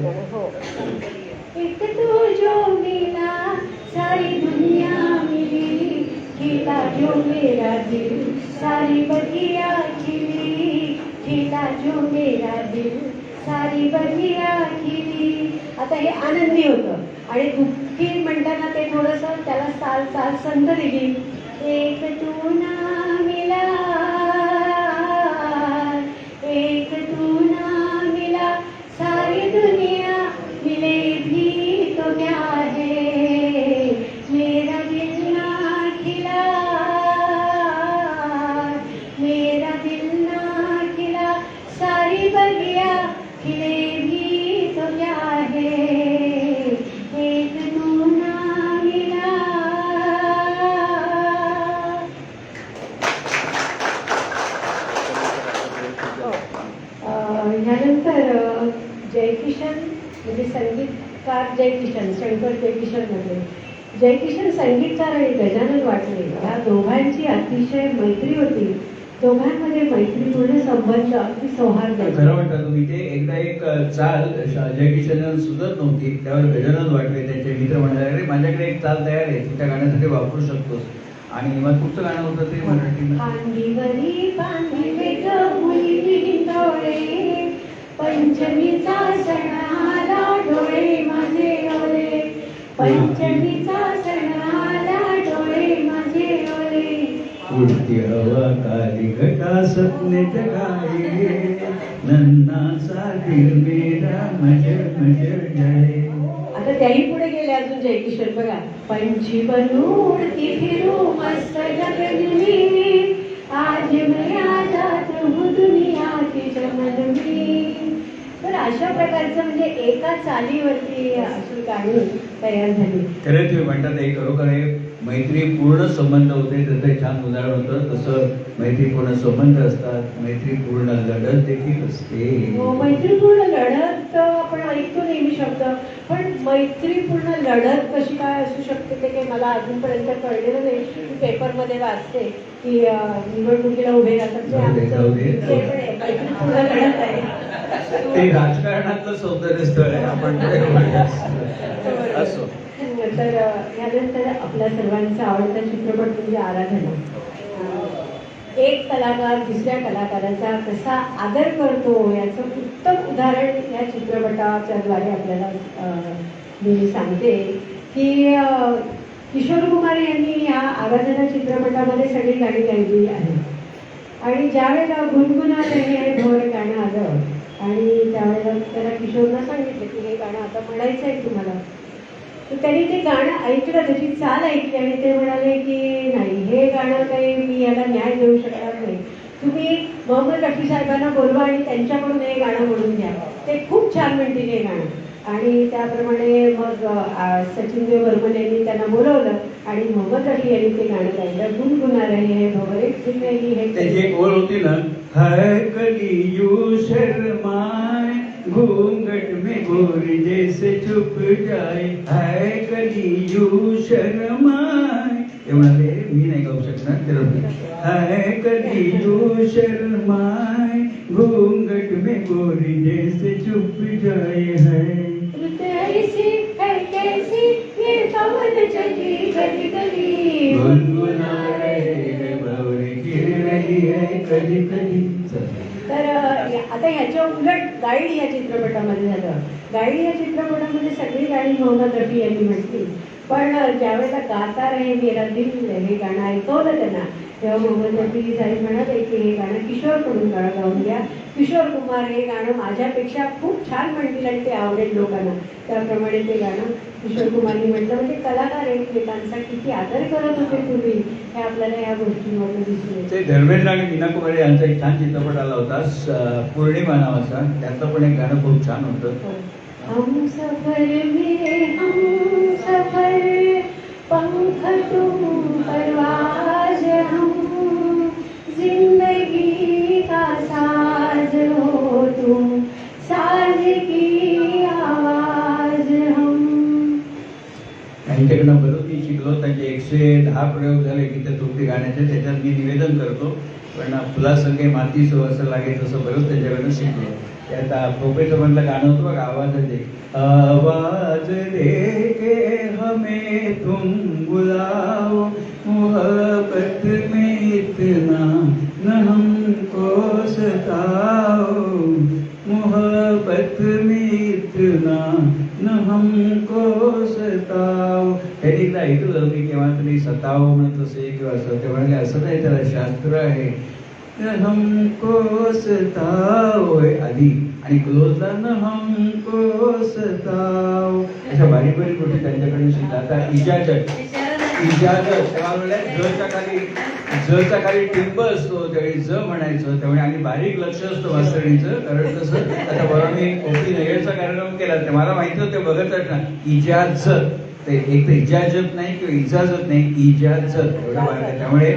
एक तो जो मिला सारी दुनिया मिली खिला जो मेरा दिल सारी बगिया खिली खिला जो मेरा दिल सारी बगिया खिली. आता हे आनंदी होतं आणि दुःखी म्हणताना ते थोडंसं त्याला साल साल संत दिली. एक तू ना मिला एक तू ना मिला सारी दुनिया मिले भी तो क्या है मेरा दिल ना खिला मेरा दिल ना खिला सारी बगिया खिले भी तो क्या है एक तू ना मिला. ह्यानंतर जयकिशन म्हणजे संगीतकार जयकिशन शंकर जयकिशनमध्ये जयकिशन संगीतकार आणि गजानन वाटले या दोघांची अतिशय मैत्री होती. दोघांमध्ये मैत्रीपूर्ण संबंध अगदी सौहार्द. खरं म्हणता तुम्ही ते एकदा एक चाल जयकिशन सुचत नव्हती त्यावर गजानन वाटले त्यांचे मित्र म्हणाले अरे माझ्याकडे एक चाल तयार आहे तू त्या गाण्यासाठी वापरू शकतोस. आणि मग कुठचं गाणं होतं ते मराठीमध्ये पांडीवरी पांडिवे मुली डोळे पंचमीचा सण आला डोळे माझे ओले पंचमीचा सण आला डोळे माझे ओले. उडती हवा काली घटा सपने जगाए नन्नासा दिल मेरा मजर मजर जाए. आता त्याही पुढे गेले अजून जयकिशोर बघा. पंछी बनू उडती फिरू मस्त जगली आज मैं आजाद हूँ दुनिया की चमन में. तर अशा प्रकारचं म्हणजे एका चालीवरती अशी गाणी तयार झाली. खरं तुम्ही म्हणतात हे खरोखर हे मैत्रीपूर्ण संबंध होते त्याचं छान उदाहरण होतं. तसं मैत्रीपूर्ण संबंध असतात मैत्रीपूर्ण लढत देखील असते. मैत्रीपूर्ण लढत आपण ऐकतो नेहमी शब्द पण मैत्रीपूर्ण लढत कशी काय असू शकते ते काही मला अजूनपर्यंत कळलेलं नाही. पेपरमध्ये वाचते की निवडणुकीला उभे राहतात ते आमचं ते पण मैत्रीपूर्ण लढत आहे. ते राजकारणातलं सौंदर्य स्थळ आहे आपण असो. तर यानंतर आपल्या सर्वांचा आवडता चित्रपट म्हणजे आराधना. एक कलाकार दुसऱ्या कलाकाराचा कसा आदर करतो याचं उत्तम उदाहरण या चित्रपटाच्या द्वारे आपल्याला मी सांगते की किशोर कुमार यांनी या आराधना चित्रपटामध्ये सगळी गाणी गायली आहे. आणि ज्यावेळेला गुणगुणा हे भोर गाणं आलं आणि त्यावेळेला त्याला किशोरनं सांगितलं की हे गाणं आता म्हणायचं आहे तुम्हाला. तर त्यांनी ते गाणं ऐकलं त्याची चाल ऐकली आणि ते म्हणाले की नाही हे गाणं काही मी याला न्याय देऊ शकणार नाही तुम्ही मोहम्मद रफी साहेबांना बोलवा आणि त्यांच्याकडून हे गाणं म्हणून घ्या ते खूप छान म्हणतील हे गाणं. आणि त्याप्रमाणे मग सचिन देव बर्मन यांनी त्यांना बोलवलं आणि मोहम्मद रफी यांनी ते गाणं गायलं. गुणगुना रहे हैं भंवर एक जिंदगी है. त्याची एक ओळ होती ना है कली यू शर्माए घूंघट में गोरी जैसे छुप जाए है कली यू शर्माए. ते म्हणाले मी नाही गाऊ शकणार ते है कली यू शर्माए घूंघट में गोरी जैसे छुप जाए है ऐसी है कैसी ये पवन चली गली गली गुनगुना रहे हैं भंवर गिर रही है कली कली. तर आता ह्याच्या उलट गाईड या चित्रपटामध्ये झालं. गाईड या चित्रपटामध्ये सगळी गाणी मोहम्मद रफी यांनी म्हटली, पण ज्यावेळेला गाता रहे मेरा दिल हे गाणं ऐकवलं त्यांना, तेव्हा मोहम्मद रफी साहेब म्हणाले की हे गाणं किशोरकडून गाऊन घ्या. किशोर कुमार हे गाणं माझ्यापेक्षा खूप छान म्हणतील आणि ते आवडेल लोकांना. त्याप्रमाणे ते गाणं किशोर कुमारनी म्हटलं. म्हणजे कलाकार एकमेकांचा किती आदर करत होते पूर्वी, हे आपल्याला या गोष्टींवरून दिसून येते. ते धर्मेंद्र आणि मीना कुमारी यांचा एक छान चित्रपट आला होता पौर्णिमा नावाचा, त्यातलं पण एक गाणं खूप छान होतं. हम सफर में हम सफर, पंख तुम परवाज हम, जिंदगी का साज हो तुम, साज की आवाज हम. त्यांच्याकडनं बरोबर मी शिकलो. त्यांचे 110 प्रयोग झाले की त्या तृप्ती गाण्याचे, त्याच्यात मी निवेदन करतो. पण फुलासंगे माती असं लागे तसं बरोबर त्यांच्याकडनं शिकलो. त्यात प्रोफेसर म्हणलं गाणं होतं बघा, आवाज दे, आवाज दे के हमें तुम बुलाओ, मोहब्बत में इतना न हमको सताओ, मोहब्बत में इतना न हमको सताओ. त्यांनी एकदा ऐकलं मी केव्हा तरी सताओ म्हणत असे किंवा असं, ते म्हणाले असं नाही, त्याला शास्त्र आहे. हमको सताओ आधी आणि क्लोजला न हमको सताओ, अशा बारीक बारीक गोष्टी त्यांच्याकडे शिकला. आता इजाजत तेव्हा जच्या खाली टिंब असतो त्यावेळी ज म्हणायचं, त्यामुळे आणि बारीक लक्ष असतं मास्तरणीचं. कारण कसं आता बरोबर मी ओपी नयरचा कार्यक्रम केला, ते मला माहिती होतं, ते बघतच ना इजाजत, ते एक तर इजाजत नाही किंवा इजाजत नाही, इजाजत एवढं बारीक आहे. त्यामुळे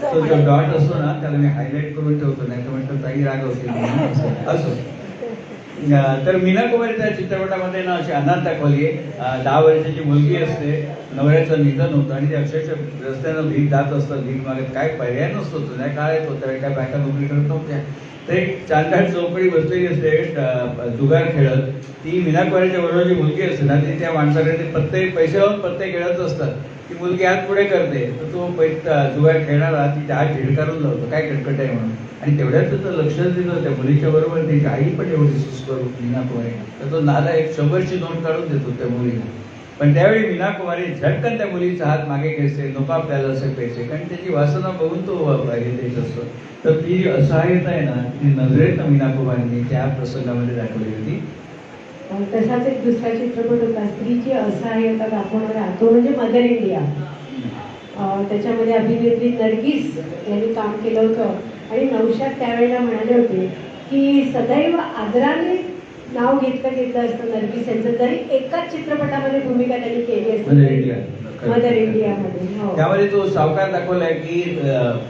तो जो डॉट असतो ना त्याला मी हायलाइट करून ठेवतो, नाही तर म्हणतो ताई राग होतील असो. तर मीना कुमारीच्या चित्रपटामध्ये ना अशी अनाथ दाखवली आहे. 10 वर्षाची मुलगी असते, नवऱ्याचं निधन होतं आणि ते अक्षरशः रस्त्यानं भीक जात असतात, भीक मागत. काय पर्याय नसतो, जुन्या काळात होतं, काय बायका नोकरी करत नव्हत्या. तर एक चांदाड चौकडी बसलेली असते जुगार खेळत. ती मीना कुमारीच्या बरोबर जी मुलगी असते ना, ती त्या माणसाकडे ते पत्ते पैसे लावून पत्ते खेळत असतात. ती मुलगी हात पुढे करते, तर तो जुगार खेळणारा तिच्या हात झिडकारून लावतो, काय कटकट आहे म्हणून. आणि तेवढ्याच त्याचं लक्ष दिलं त्या मुलीच्या बरोबर. त्याची आई पण एवढी सुस्कर मीना कुमारी, तर तो नाला एक 100ची नोट काढून देतो त्या मुलीला. पण त्यावेळी मीना कुमारी झटकन त्या मुलीचा हात मागे घेते, नको आपल्याला असे पैसे, कारण त्याची वासना बघून तो हे देत असतो. तर ती असहाय्यता आहे ना, ती नजरेत मीना कुमारीने त्या प्रसंगामध्ये दाखवली होती. तसाच एक दुसरा चित्रपट होता, स्त्रीची असहाय्यता दाखवणारा, तो म्हणजे मदर इंडिया. त्याच्यामध्ये अभिनेत्री नर्गिस यांनी काम केलं होतं. आणि नौशाद त्यावेळेला म्हणाले होते की सदैव आदराने नाव घेतलं असतं नर्गिस यांचं, जरी एकाच चित्रपटामध्ये भूमिका त्यांनी केली असते, मदर इंडियामध्ये. त्यामध्ये तो सावकार दाखवलाय की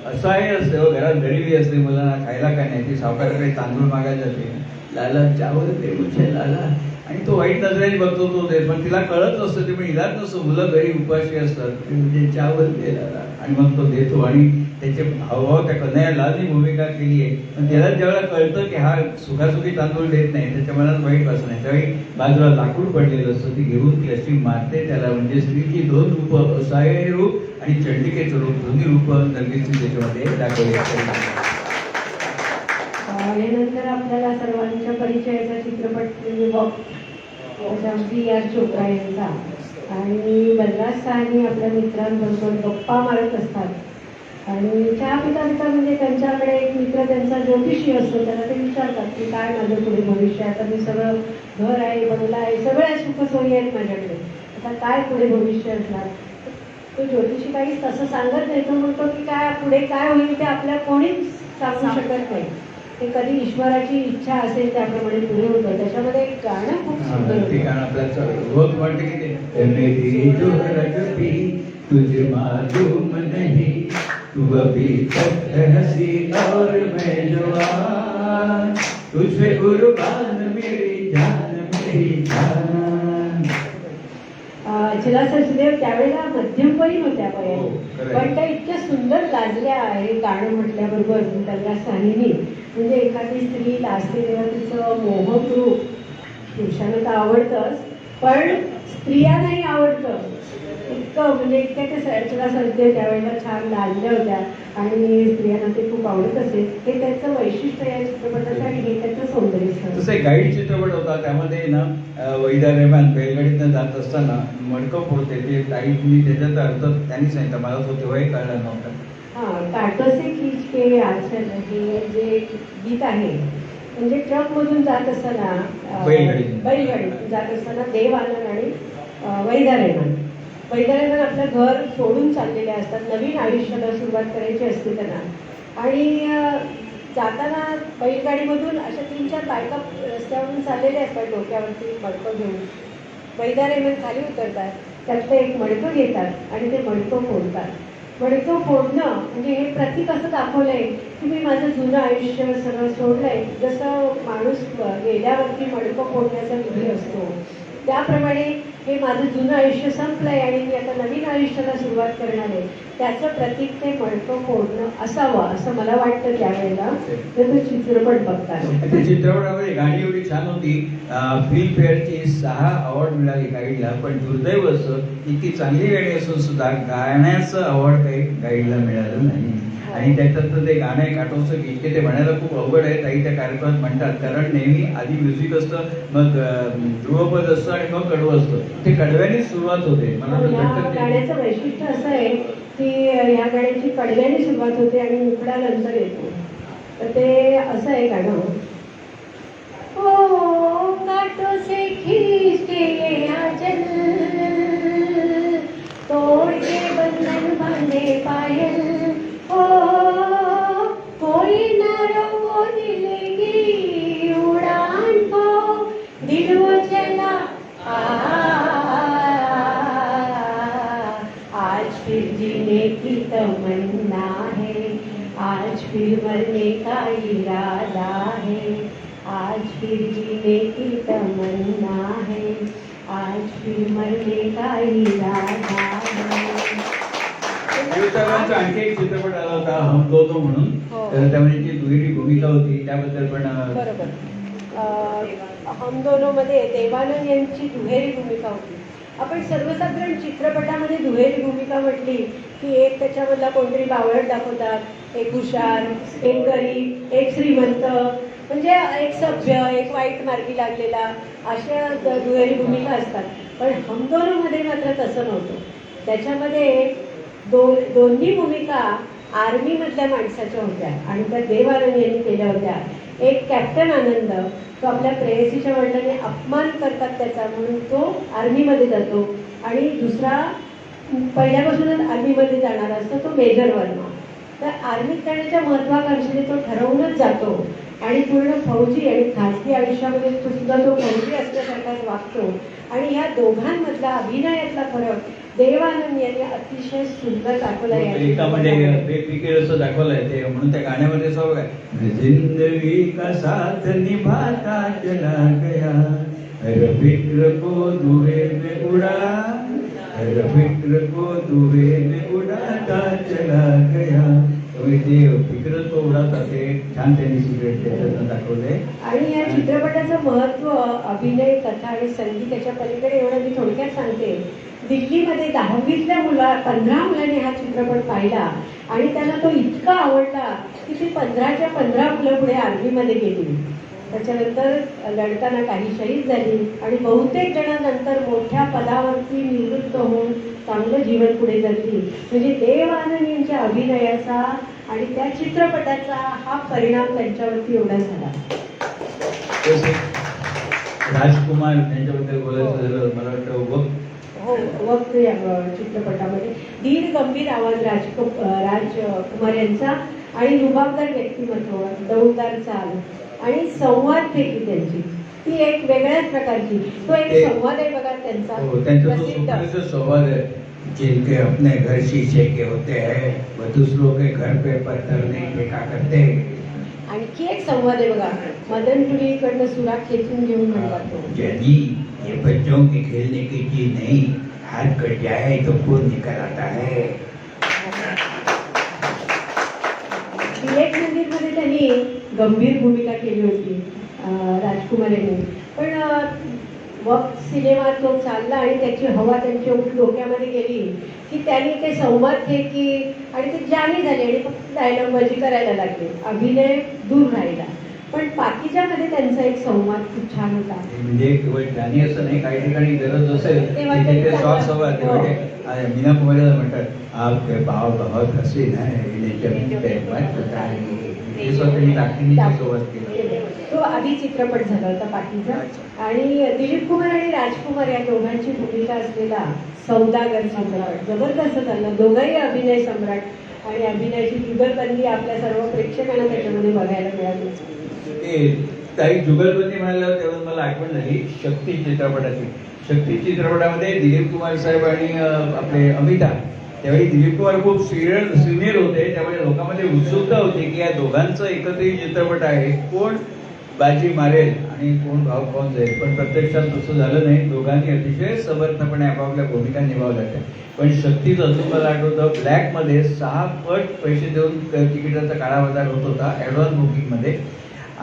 असहाय्य असते, घरात गरिबी असते, मुलांना खायला काय नाही, ती सावकाराकडे तांदूळ मागायला जाते, लाला चावल दे मुझे लाला, आणि तो वाईट नजरेने बघतो तो दे, पण तिला कळत नसतं, ते पण इलाज नसतो, मुलं घरी उपाशी असतात, म्हणजे चावल दे लाला, आणि मग तो देतो. आणि त्याचे हावभाव त्या कन्हैयालालनी भूमिका केली आहे. पण त्याला ज्यावेळेला कळतं की हा सुखासुखी तांदूळ देत नाही, त्याच्या मनात वाईट वासना आहे, त्यावेळी बाजूला लाकूड पडलेलं असतं, ती घेऊन ती अशी मारते त्याला. म्हणजे स्त्रीची 2 रूप, असहाय्य रूप आणि चंडिकेचं रूप, दोन्ही रूप नर्गिसने त्याच्यामध्ये दाखवली. यानंतर आपल्याला सर्वांच्या परिचयाचा चित्रपट म्हणजे VR चोप्रा यांचा. आणि बलराज साहनी आपल्या मित्रांबरोबर गप्पा मारत असतात आणि चहा पिता म्हणजे त्यांच्याकडे एक मित्र त्यांचा ज्योतिषी असतो, त्याला ते विचारतात की काय माझं पुढे भविष्य, आता मी सगळं घर आहे, बंगला आहे, सगळ्या सुखसोयी आहेत माझ्याकडे, आता काय पुढे भविष्य असणार. तो ज्योतिषी काही तसं सांगत नाही, तो म्हणतो की काय पुढे काय होईल ते आपल्या कोणीच सांगू शकत नाही, ते कधी ईश्वराची इच्छा असेल त्याप्रमाणे पुढे होतं. त्याच्यामध्ये एक गाणं खूप सुंदर ते गाणं आपल्याला रोज वाटतं की ते मेरी जो रगती तुझे मालूम नहीं, तू अभी तक हंसी और मैं जवान, तुझे कुर्बान मेरी जान मेरी जान. चिला सचदेव त्यावेळेला मध्यमवयीन होत्या वयाने, पण त्या इतक्या सुंदर गाजल्या हे गाणं म्हटल्याबरोबर बलराज साहनीने. म्हणजे एखादी स्त्री लाजते तेव्हा तिचं मोहक रूप पुरुषांना तर आवडतंच, पण स्त्रियांनाही आवडतं. इतकं म्हणजे इतक्या ते सडसडा सजते त्यावेळेला छान लाजल्या होत्या आणि स्त्रियांना ते खूप आवडत असेल. हे त्याचं वैशिष्ट्य या चित्रपटाचं आणि हे त्याचं सौंदर्य. तसं एक गाईड चित्रपट होता, त्यामध्ये ना वैदारेमान बैलगाडीतनं जात असताना मडकं फोडते ते ताईंनी त्याच्यात अर्थ त्यांनी सांगितलं, मला तो तेव्हाही कळला नव्हता. हां, कांटो से खींच के आंचल हे जे गीत आहे म्हणजे ट्रकमधून जात असताना बैलगाडीतून जात असताना देव आनंद आणि वैदारेमान आपलं घर सोडून चाललेले असतात, नवीन आयुष्याला सुरुवात करायची असते त्यांना. आणि जाताना बैलगाडीमधून अशा 3-4 बायका रस्त्यावरून चाललेले असतात डोक्यावरती मडकं घेऊन. वैदारेमान खाली उतरतात, त्यातलं एक मडकं घेतात आणि ते मडकं फोडतात. मडकं फोडणं म्हणजे हे प्रतीक असं दाखवलंय की मी माझं जुनं आयुष्य सगळं सोडलंय. जसं माणूस गेल्यावरती मडकं फोडण्याचा विधी असतो त्याप्रमाणे हे माझं जुनं आयुष्य संपलंय आणि मी आता नवीन आयुष्याला सुरुवात करणार आहे, त्याचं प्रतीक ते मडकं फोडणं असावं असं मला वाटतं त्यावेळेला तर तो चित्रपट बघताना. त्या चित्रपटामध्ये गाणी एवढी छान होती. फिल्मफेअरची 6 अवॉर्ड मिळाली गाईडला, पण दुर्दैव असं इतकी चांगली गाणी असून सुद्धा गाण्याचं अवॉर्ड काही गाईडला मिळालं नाही. आणि त्याच्यात ते गाणं काटोसं इतके ते म्हणायला खूप अवघड आहे. ताई त्या कार्यक्रमात म्हणतात, कारण नेहमी आधी म्युझिक असतं, मग ध्रुवपद असतं आणि मग कडवं असतं. ते कडव्याने सुरुवात होते. मला गाण्याचं वैशिष्ट्य असं आहे की ह्या गाण्याची कडव्याने सुरुवात होते आणि मुकडा नंतर येतो. तर ते असं आहे गाणं. ओ कांटों से खींच के ये आंचल, तोड़ के बंधन बांधे पायल, ओ कोई न रोको दिल की उड़ान को, दिल वो चला आज फिर जीने की तमन्ना है, आज फिर मरने का इरादा है, आज फिर जीने की तमन्ना है, आज फिर मरने का इरादा है. देवतारांचा आणखी एक चित्रपट आला होता हम दोनो म्हणून. तर त्यामध्ये जी दुहेरी भूमिका होती त्याबद्दल पण बरोबर. हम दोनोमध्ये देवानंद यांची दुहेरी भूमिका होती. आपण सर्वसाधारण चित्रपटामध्ये दुहेरी भूमिका म्हटली की एक त्याच्यामधला कोणतरी बावळट दाखवतात, एक हुशार, एक गरीब, एक श्रीमंत, म्हणजे एक सभ्य, एक वाईट मार्गी लागलेला, अशा दुहेरी भूमिका असतात. पण हम दोनोमध्ये मात्र तसं नव्हतं. त्याच्यामध्ये दोन्ही भूमिका आर्मीमधल्या माणसाच्या होत्या आणि त्या देवानंद यांनी केल्या होत्या. एक कॅप्टन आनंद, तो आपल्या प्रेयसीच्या वडिलांनी अपमान करतात त्याचा म्हणून तो आर्मीमध्ये जातो, आणि दुसरा पहिल्यापासूनच आर्मीमध्ये जाणारा असतो तो मेजर वर्मा. तर आर्मीत जाण्याच्या महत्त्वाकांक्षेने तो ठरवूनच जातो आणि पूर्ण फौजी आणि खाजगी आयुष्यामध्ये तो सुद्धा तो फौजी असल्यासारखाच वागतो. आणि ह्या दोघांमधला अभिनयातला फरक देवानंद यांनी अतिशय सुंदर दाखवला. एकामध्ये बेफिकीर असं दाखवलंय ते, म्हणून त्या गाण्यामध्ये सवय आहे, जिंदगी का साथ निभाता चला गया, हर फिक्र को दुए में उड़ा, हर फिक्र को दुए में उड़ाता चला गया. ते फिक्र तो उडाता ते छान त्यांनी सिक्रेट त्याच्यातून दाखवलंय. आणि या चित्रपटाचं महत्त्व अभिनय, कथा आणि संगीताच्या पलीकडे एवढं मी थोडक्यात सांगते. दिल्लीमध्ये 10वीतल्या 15 मुलांनी हा चित्रपट पाहिला आणि त्यांना तो इतका आवडला की ती 15च्या 15 मुलं पुढे आर्मीमध्ये गेली. त्याच्यानंतर लढताना काही शहीद झाली आणि बहुतेक जणांनंतर मोठ्या पदावरती निवृत्त होऊन चांगलं जीवन पुढे जगली. म्हणजे देव आनंद यांच्या अभिनयाचा आणि त्या चित्रपटाचा हा परिणाम त्यांच्यावरती एवढा झाला. राजकुमार यांच्याबद्दल बोलायचं झालं, मला वाटतं वक्त या चित्रपटामध्ये धीर गंभीर आवाज राजकुमार यांचा आणि रुबाबदार व्यक्तिमत्व, दौडदार चाल आणि संवाद फेकी त्यांची, ती एक वेगळ्याच प्रकारची. तो एक संवाद आहे बघा त्यांचा संवाद आहे. जिनके अपने घर शीशे के होते हैं वो दूसरों के घर पे पत्थर नहीं फेंका करते. आणखी एक संवाद आहे बघा, मदनपुरीकडनं सुराग खेचून घेऊन म्हणतात तो, जनी ये बच्चों के खेलने की चीज नहीं, हाथ कट जाए तो खून निकल आता है. विवेक मंदिरमध्ये त्यांनी गंभीर भूमिका केली होती राजकुमार यांनी. पण वक्त सिनेमा तो चालला आणि त्याची हवा त्यांच्या डोक्यामध्ये गेली की त्यांनी ते संवाद की आणि ते जाणी झाले आणि फक्त डायलॉगबाजी करायला लागले, अभिनय दूर राहिला. पण बाकीच्यामध्ये त्यांचा एक संवाद खूप छान होता. म्हणजे केवळ ज्ञानी असं नाही, काही ठिकाणी गरज असेल तेव्हा तिथे ते ते स्वाद संवाद हो. मीना कुमारीला म्हणतात आपके भाव बहुत हसीन है हे स्वतः टाकीने संवाद केला. तो आधी चित्रपट झाला होता पाठीचा. आणि दिलीप कुमार आणि राजकुमार या दोघांची भूमिका असलेला सौदागर सम्राट जबरदस्त झालं. दोघंही अभिनय सम्राट आणि अभिनयाची जुगलबंदी आपल्या सर्व प्रेक्षकांना त्याच्यामध्ये बघायला मिळाली. काही जुगलबंदी म्हणाल्यावर तेव्हा मला आठवण झाली शक्ती चित्रपटाची. शक्ती चित्रपटामध्ये दिलीप कुमार साहेब आणि आपले अमिताभ, त्यावेळी दिलीप कुमार खूप सिनियर होते, त्यामुळे लोकांमध्ये उत्सुकता होती की या दोघांचं एकत्रित चित्रपट आहे, कोण बाजी मारेल आणि कोण भाव कोण जाईल. पण प्रत्यक्षात तसं झालं नाही. दोघांनी अतिशय समर्थपणे आपापल्या भूमिका निभावल्या त्या. पण शक्तीच अजून मला आठवतं ब्लॅकमध्ये 6 पट पैसे देऊन तिकिटाचा काळाबाजार होत होता ॲडव्हान्स बुकिंगमध्ये.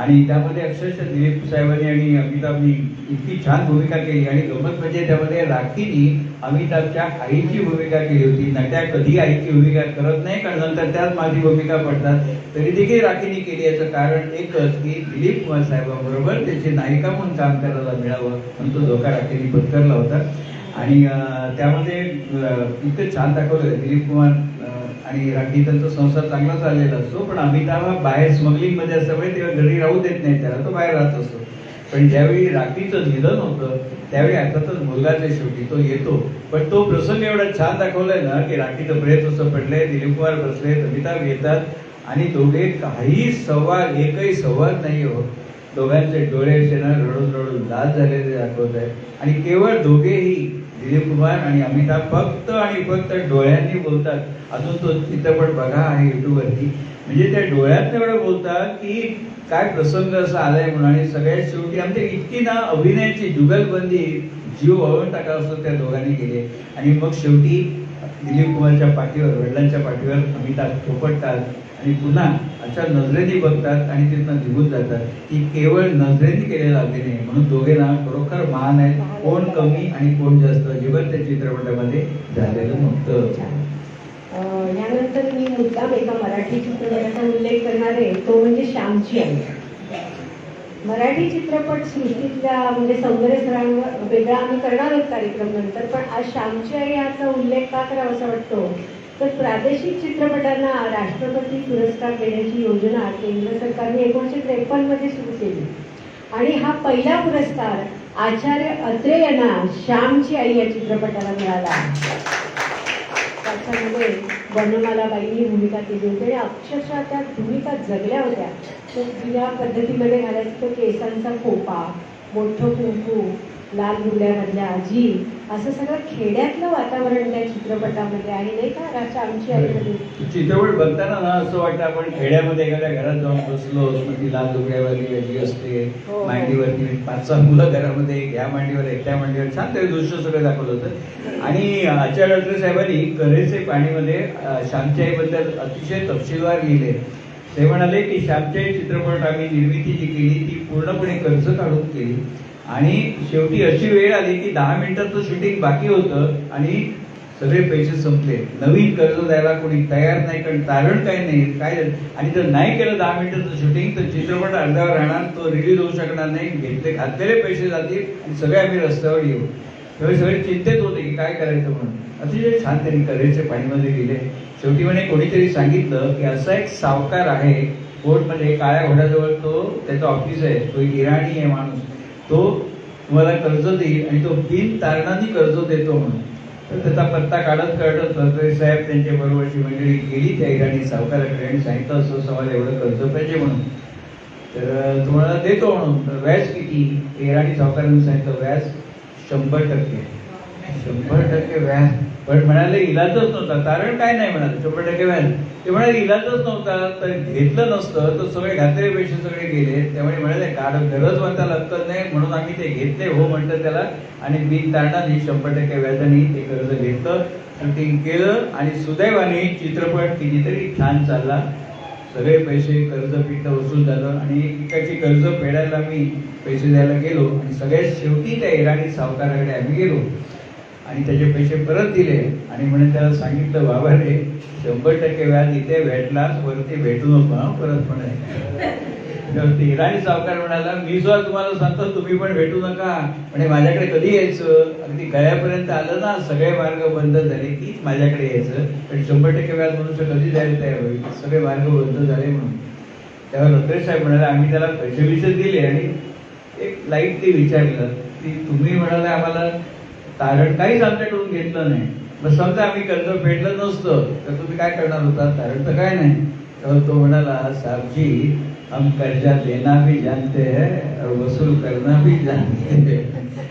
आणि त्यामध्ये अक्षरशः दिलीप साहेबांनी आणि अमिताभनी इतकी छान भूमिका केली. आणि गंमत म्हणजे त्यामध्ये राखीनी अमिताभच्या आईची भूमिका केली होती. नट्या कधी आईची भूमिका करत नाही, कारण नंतर त्याच माझी भूमिका पडतात, तरी देखील राखीनी केली. याचं कारण एकच की दिलीप कुमार साहेबांबरोबर त्याची नायिका म्हणून काम करायला मिळावं म्हणून तो धोका राखीनी पत्करला होता. आणि त्यामध्ये इतकं छान दाखवलं दिलीप कुमार आणि राखी त्यांचा संसार चांगला चाललेला असतो, पण अमिताभ बाहेर स्मगलिंगमध्ये असल्यामुळे तेव्हा घरी राहू देत नाही त्याला, तो बाहेर राहत असतो. पण ज्यावेळी राखीचं निधन होतं त्यावेळी अर्थातच मुलगाचे शेवटी तो येतो. पण तो प्रसंग एवढा छान दाखवलाय ना की राखीचं प्रेत असं पडलंय, दिलीप कुमार बसले, अमिताभ येतात आणि दोघे एकही संवाद नाही होत. दोघांचे डोळे रडून रडून लाल झालेले दाखवत आहे. आणि केवळ दोघेही दिलीप कुमार आणि अमिताभ फक्त डोळ्यांनी बोलतात. अजून तो चित्रपट बघा आहे युट्यूबवरती. म्हणजे त्या डोळ्यात एवढं बोलतात की काय प्रसंग असा आलाय म्हणून. आणि सगळ्यात शेवटी आमच्या इतकी ना अभिनयाची जुगलबंदी जीव वळून टाका असं त्या दोघांनी केले. आणि मग शेवटी दिलीप कुमारच्या पाठीवर, वडिलांच्या पाठीवर अमिताभ थोपटतात आणि पुन्हा अशा नजरेने बघतात आणि तिथनं निघून जातात. की केवळ नजरेने केलेला अभिनय म्हणून दोघे ना खरोखर महान आहेत. कोण कमी आणि कोण जास्त जीवन त्या चित्रपटामध्ये झालेलं नव्हतं. यानंतर मी मुद्दाम एका मराठी चित्रपटाचा उल्लेख करणार आहे, तो म्हणजे श्यामची आई. मराठी चित्रपट सृष्टीतल्या म्हणजे सौंदर्यस्थळांवर वेगळा आम्ही करणार आहोत कार्यक्रम नंतर, पण आज श्यामची आई याचा उल्लेख का करावा असं वाटतो तर प्रादेशिक चित्रपटांना राष्ट्रपती पुरस्कार देण्याची योजना केंद्र सरकारने 1953 मध्ये सुरू केली. आणि हा पहिला पुरस्कार आचार्य अत्रे यांना श्यामची आई या चित्रपटाला मिळाला. त्याच्यामध्ये वर्णमालाबाईंनी भूमिका केली होती आणि अक्षरशः त्या भूमिका जगल्या होत्या. तर जुन्या पद्धतीमध्ये घालायचं तो केसांचा खोपा, मोठं कुंकू, लाल बुड्यामधल्या आजी, असं सगळं खेड्यातलं वातावरण त्या चित्रपटामध्ये आहे नाही का श्यामची आईमध्ये. चित्रपट बघताना ना असं वाटतं आपण खेड्यामध्ये एखाद्या घरात जाऊन बसलो, ती लाल दुबड्यावाली आजी असते, मांडीवरती 5-6 मुलं घरामध्ये, ह्या मांडीवर एकट्या मांडीवर, छान ते दृश्य सगळं दाखवलं होतं. आणि आचार्य अत्रे साहेबांनी करेचे पाणीमध्ये श्यामची आईबद्दल अतिशय तपशीलवार लिहिले. ते म्हणाले की श्यामची आई चित्रपट आम्ही निर्मिती जी केली ती पूर्णपणे कर्ज काढून केली. आणि शेवटी अशी वेळ आली की 10 मिनिटाचं शूटिंग बाकी होतं आणि सगळे पैसे संपले. नवीन कर्ज द्यायला कोणी तयार नाही, कारण तारण काय नाही काय. आणि जर नाही केलं 10 मिनिटाचं शूटिंग तर चित्रपट अर्ध्यावर राहणार, तो रिलीज होऊ शकणार नाही, घातलेले पैसे जातील आणि सगळे आम्ही रस्त्यावर येऊ. त्यावेळी सगळे चिंतेत होते की काय करायचं म्हणून. अतिशय छान त्यांनी करेचे पाणीमध्ये लिहिले. शेवटी म्हणे कोणीतरी सांगितलं की असा एक सावकार आहे कोर्टमध्ये, काळ्या घोड्याजवळ तो त्याचं ऑफिस आहे, तो इराणी आहे माणूस, तो तुम्हाला कर्ज देईल आणि तो बिन तारणाने कर्ज देतो म्हणून. तर त्याचा पत्ता काढत अत्रे साहेब त्यांच्या बरोबरची मंडळी गेली त्या इराणी सावकाराकडे आणि सांगितलं असं सवाल एवढं कर्ज पाहिजे म्हणून. तर तुम्हाला देतो म्हणून. तर व्याज किती? इराणी सावकारांनी सांगितलं व्याज 100%. 100% व्याज. पण म्हणाले इलाजच नव्हता, तारण काय नाही म्हणाले, 100% व्याज. ते म्हणाले इलाजच नव्हता, तर घेतलं नसतं तर सगळे घातलेले पैसे सगळे गेले. त्यामुळे म्हणाले गरज म्हणता लागत नाही म्हणून आम्ही ते घेतले हो म्हणतं त्याला. आणि बिन तारणाने 100% व्याजाने ते कर्ज घेतलं, शूटिंग केलं आणि सुदैवाने चित्रपट कितीतरी छान चालला. सगळे पैसे कर्ज फिट वसूल झालं आणि एकाची कर्ज फेडायला मी पैसे द्यायला गेलो आणि सगळ्यात शेवटी त्या इराणी सावकाराकडे आम्ही गेलो आणि त्याचे पैसे परत दिले आणि म्हणून त्याला सांगितलं, बाबा रे 100% व्याज इथे भेटलाच, वरती भेटू नको हा परत म्हणे. ते इराणी सावकार म्हणाला, मी सुद्धा तुम्हाला सांगतो तुम्ही पण भेटू नका म्हणजे माझ्याकडे कधी यायचं, अगदी गळ्यापर्यंत आलं ना सगळे मार्ग बंद झाले की माझ्याकडे यायचं, पण 100% व्याज मनुष्य कधी द्यायला तयार होईल, सगळे मार्ग बंद झाले म्हणून. तेव्हा रत्नेश साहेब म्हणाले, आम्ही त्याला पैसे दिले आणि एक लाईटली विचारलं की तुम्ही म्हणाले आम्हाला तारण काहीच आमच्याकडून घेतलं नाही, मग समजा आम्ही कर्ज फेडलं नसतं तर तुम्ही काय करणार होता, तारण तर काय नाही. तेव्हा तो म्हणाला, साहेबजी हम कर्जा देना भी जानते हैं और वसूल करना भी जानते हैं.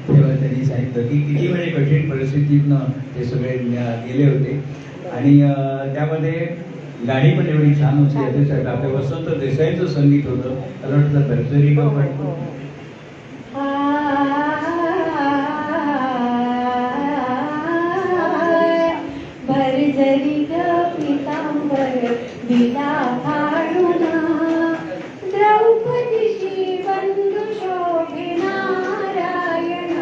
तेव्हा त्यांनी सांगितलं की किती म्हणजे कठीण परिस्थितीतनं ते सगळे गेले होते आणि त्यामध्ये गाणी पण एवढी छान होती. याच्यासाठी आपल्या वसंत देसाईचं संगीत होतं, मला वाटतं भरजरी पण भरजरी पितांबर दिला फाडूना, द्रौपदीशी बंधू शोभे नारायण,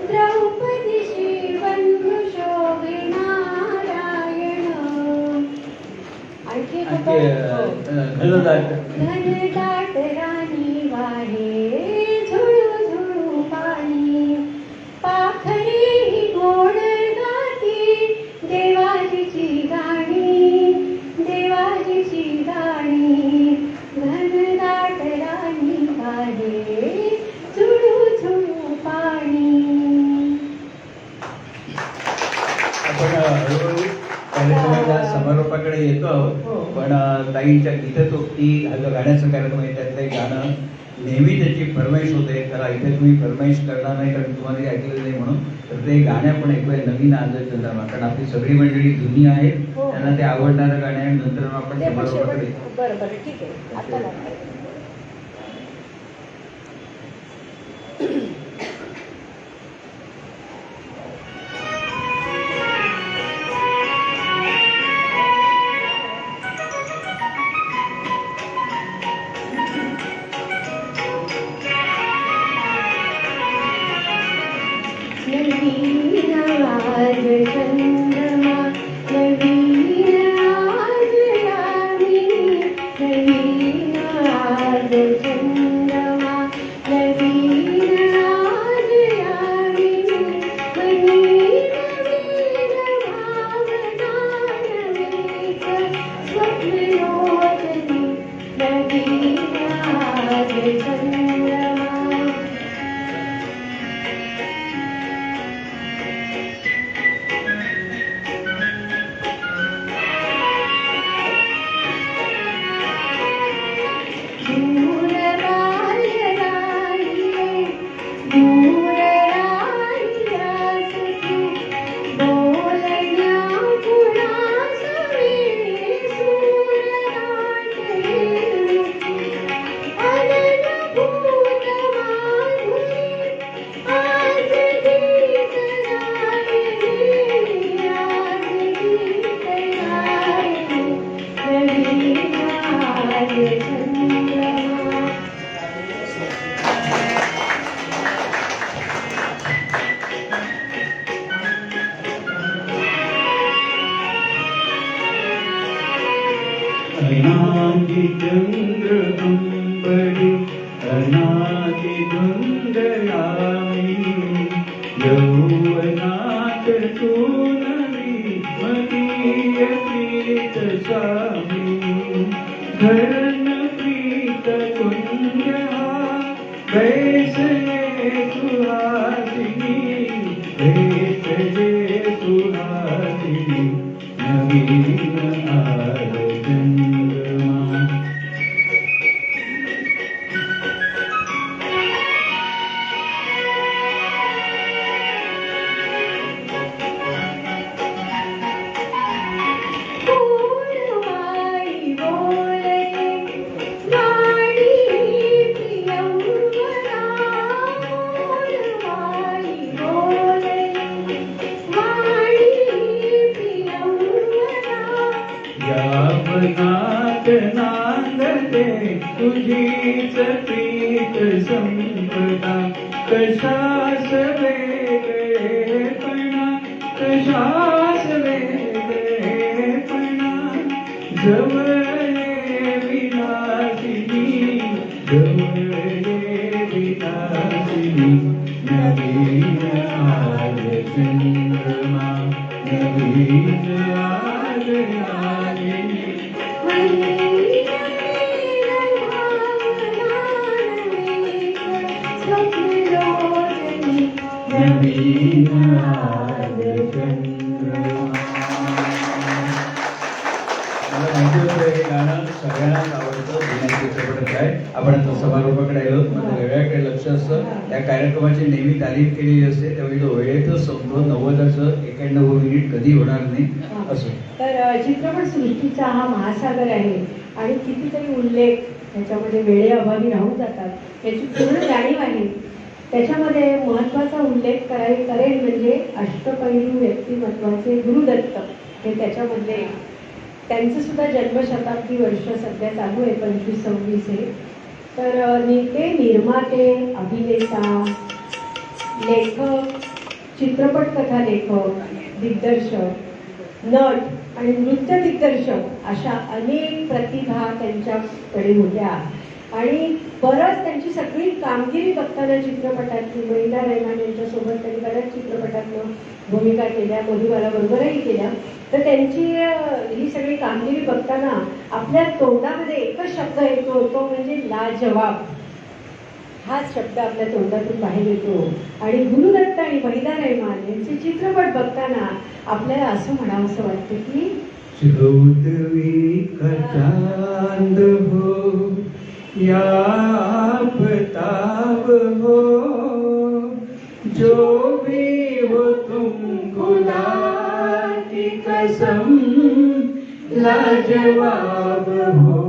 द्रौपदीशी बंधू शोभे नारायण. आणखी घनदाट राणी वाहे झुळू झुळू पाणी, पाखरे ही गोड गाती देवाजीची गाणी, देवाजीची गाणी. घनदाट राणी वाहे झुळू झुळू पाणी. आपण हळूहळू कार्यक्रमाच्या समारोपाकडे येतो आहोत, पण ताईंच्या गीततोक्ती हा जो गाण्याचा कार्यक्रम आहे त्यातलं एक गाणं नेहमी त्याची फरमाईश होते, त्याला इथे तुम्ही फरमाईश करणार नाही कारण तुम्हाला ऐकलं नाही म्हणून, तर ते गाणं पण ऐकूया नवीन आजचं नाव, कारण आपली सगळी मंडळी जुनी आहेत त्यांना ते आवडणारं गाणं आहे. नंतर आपण समारोपाकडे बरं बरं ठीक आहे आता लागतं. नवीन आज चंद्रमा, नवीन आज यामिनी, नवीन आज चंद्रमा, नवीन आज यामिनी. मनी नवीन भावना, नवीन स्वप्नलोचनी, नवीन आज चंद्रमा. दूर राहिल्या सखी, बोलण्या कुणास वेळी सूर दाटली, अननभूत माधुरी आज गीत गायली, आज गीत गायली. नवीन आज चंद्रमा. अनादि चंद्र अंबरी, अनादि धुंदयामिनी, यौवनात सोनवी मदीय प्रीत स्वामी. धरण प्रीत कुंज बैसले सुहासिनी, बैसले सुहासिनी. नवीन आज चंद्रमा. बोलवाई बोलते गाणी प्रियंवरा, बोलवाई बोलते गाणी प्रियंवरा. यावनात कल्पना कशास वेगळेपणा कशास वेगळेपणा जवळ विलासिनी नवीन आज चंद्रमा नवीन आज आलिनी नवीन आज चंद्रमा. मला माहिती होतं हे गाणं सगळ्यांनाच आवडतं. जुन्या चित्रपटात आहे. आपण आता समारोपाकडे आलो. माझं वेगळ्याकडे लक्ष असतं. त्या कार्यक्रमाची नेहमी तालीम केलेली असते. त्यावेळी तो वेळेतच संपतो. 90चं 91 मिनिट कधी होणार नाही असं. तर चित्रपटसृष्टीचा हा महासागर आहे आणि कितीतरी उल्लेख त्याच्यामध्ये वेळेअभावी राहून जातात याची पूर्ण जाणीव आहे. त्याच्यामध्ये महत्त्वाचा उल्लेख करेन म्हणजे अष्टपैलू व्यक्तिमत्वाचे गुरुदत्त हे त्याच्यामधले. त्यांचं सुद्धा जन्मशताब्दी वर्ष सध्या चालू आहे 25-26 हे. तर नेते निर्माते अभिनेता लेखक चित्रपट कथा लेखक दिग्दर्शक नट आणि नृत्य दिग्दर्शक अशा अनेक प्रतिभा त्यांच्याकडे होत्या आणि बरंच त्यांची सगळी कामगिरी बघताना चित्रपटातली महिला रैमान यांच्यासोबत त्यांनी बऱ्याच चित्रपटातनं भूमिका केल्या मधुबाला बरोबरही केल्या. तर त्यांची ही सगळी कामगिरी बघताना आपल्या तोंडामध्ये एकच शब्द येतो तो म्हणजे लाजवाब. हाच शब्द आपल्या तोंडातून बाहेर येतो आणि गुरुदत्त आणि महिला रैमान यांचे चित्रपट बघताना आपल्याला असं म्हणावंसं वाटतं की चौदवी का चांद हो या आफताब हो जो भी हो तुम खुदा की कसम लाजवाब हो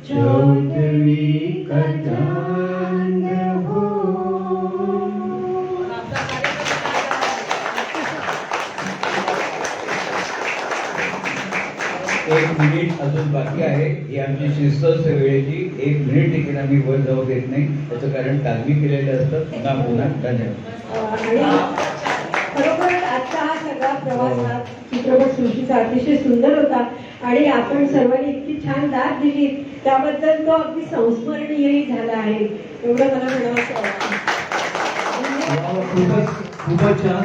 चौदवी का चांद हो. एक मिनिट अजून बाकी आहे. ही आमची शिस्त असते वेळेची. 1 मिनिट देखील आम्ही वर जाऊ देत नाही. त्याचं कारण तालमी केलेलं असतं. पुन्हा पुन्हा धन्यवाद. आणि खरोखरच आजचा हा सगळा प्रवास हा चित्रपटसृष्टीचा अतिशय सुंदर होता आणि आपण सर्वांनी इतकी छान दाद दिली त्याबद्दल तो अगदी संस्मरणीयही झाला आहे एवढं मला म्हणावंसं वाटतं. खूपच छान.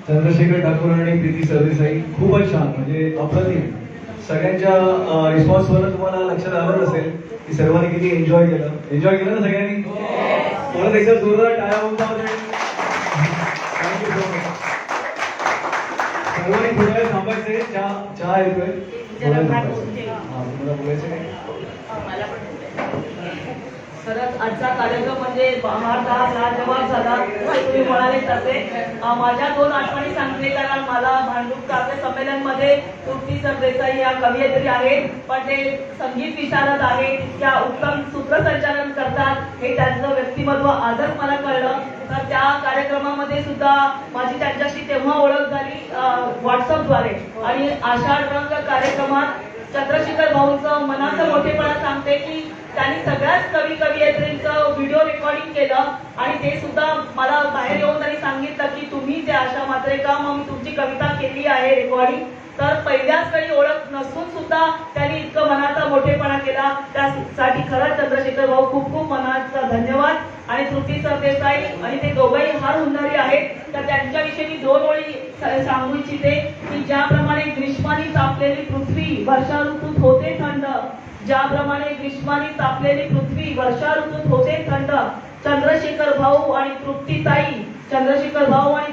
चंद्रशेखर ठाकूर आणि प्रीती सरदेसाई खूपच छान म्हणजे अप्रतिम. सगळ्यांच्या रिस्पॉन्सवरून तुम्हाला लक्षात आलं असेल की सर्वांनी किती एन्जॉय केलं ना सगळ्यांनी. परत एकदा जोरदार टाळ्या वाजवा. Thank you so much. सर्वांनी थोड्या वेळ थांबायचे. चहा येतोय. तुम्हाला बोलायचं नाही. खरंच आजचा कार्यक्रम म्हणजे महाराज लाजवाब झाला तुम्ही म्हणाले तसे. माझ्या 2 आठवणी सांगते कारण मला भांडूप काव्य संमेलनमध्ये तृप्ती सरदेसाई या कवयित्री आहेत पण ते संगीत विशारद आहेत. त्या उत्तम सूत्रसंचालन करतात हे त्यांचं व्यक्तिमत्व आजच मला कळलं. तर त्या कार्यक्रमामध्ये सुद्धा माझी त्यांच्याशी तेव्हा ओळख झाली व्हॉट्सअपद्वारे आणि आषाढ रंग कार्यक्रमात चंद्रशेखर भाऊंचं मनाचं मोठेपणा सांगते की त्यांनी सगळ्याच कवयित्रींचं व्हिडिओ रेकॉर्डिंग केलं आणि ते सुद्धा मला बाहेर येऊन त्यांनी सांगितलं की तुम्ही ते आशा मात्रे का मग मी तुमची कविता केली आहे रेकॉर्डिंग. तर पहिल्याच वेळी ओळख नसून सुद्धा त्यांनी इतकं मनाचा मोठेपणा केला त्यासाठी खरंच चंद्रशेखर भाऊ खूप खूप मनाचा धन्यवाद. आणि तृप्ती सरदेसाई आणि ते दोघंही फार हुन्नरी आहेत. तर त्यांच्याविषयी मी 2 ओळी सांगू इच्छिते की ज्याप्रमाणे ग्रीष्माने तापलेली पृथ्वी वर्षा ऋतूत होते थंड ज्याप्रमाणे ग्रीष्माने तापलेली पृथ्वी वर्षा ऋतूत होते थंड चंद्रशेखर भाऊ आणि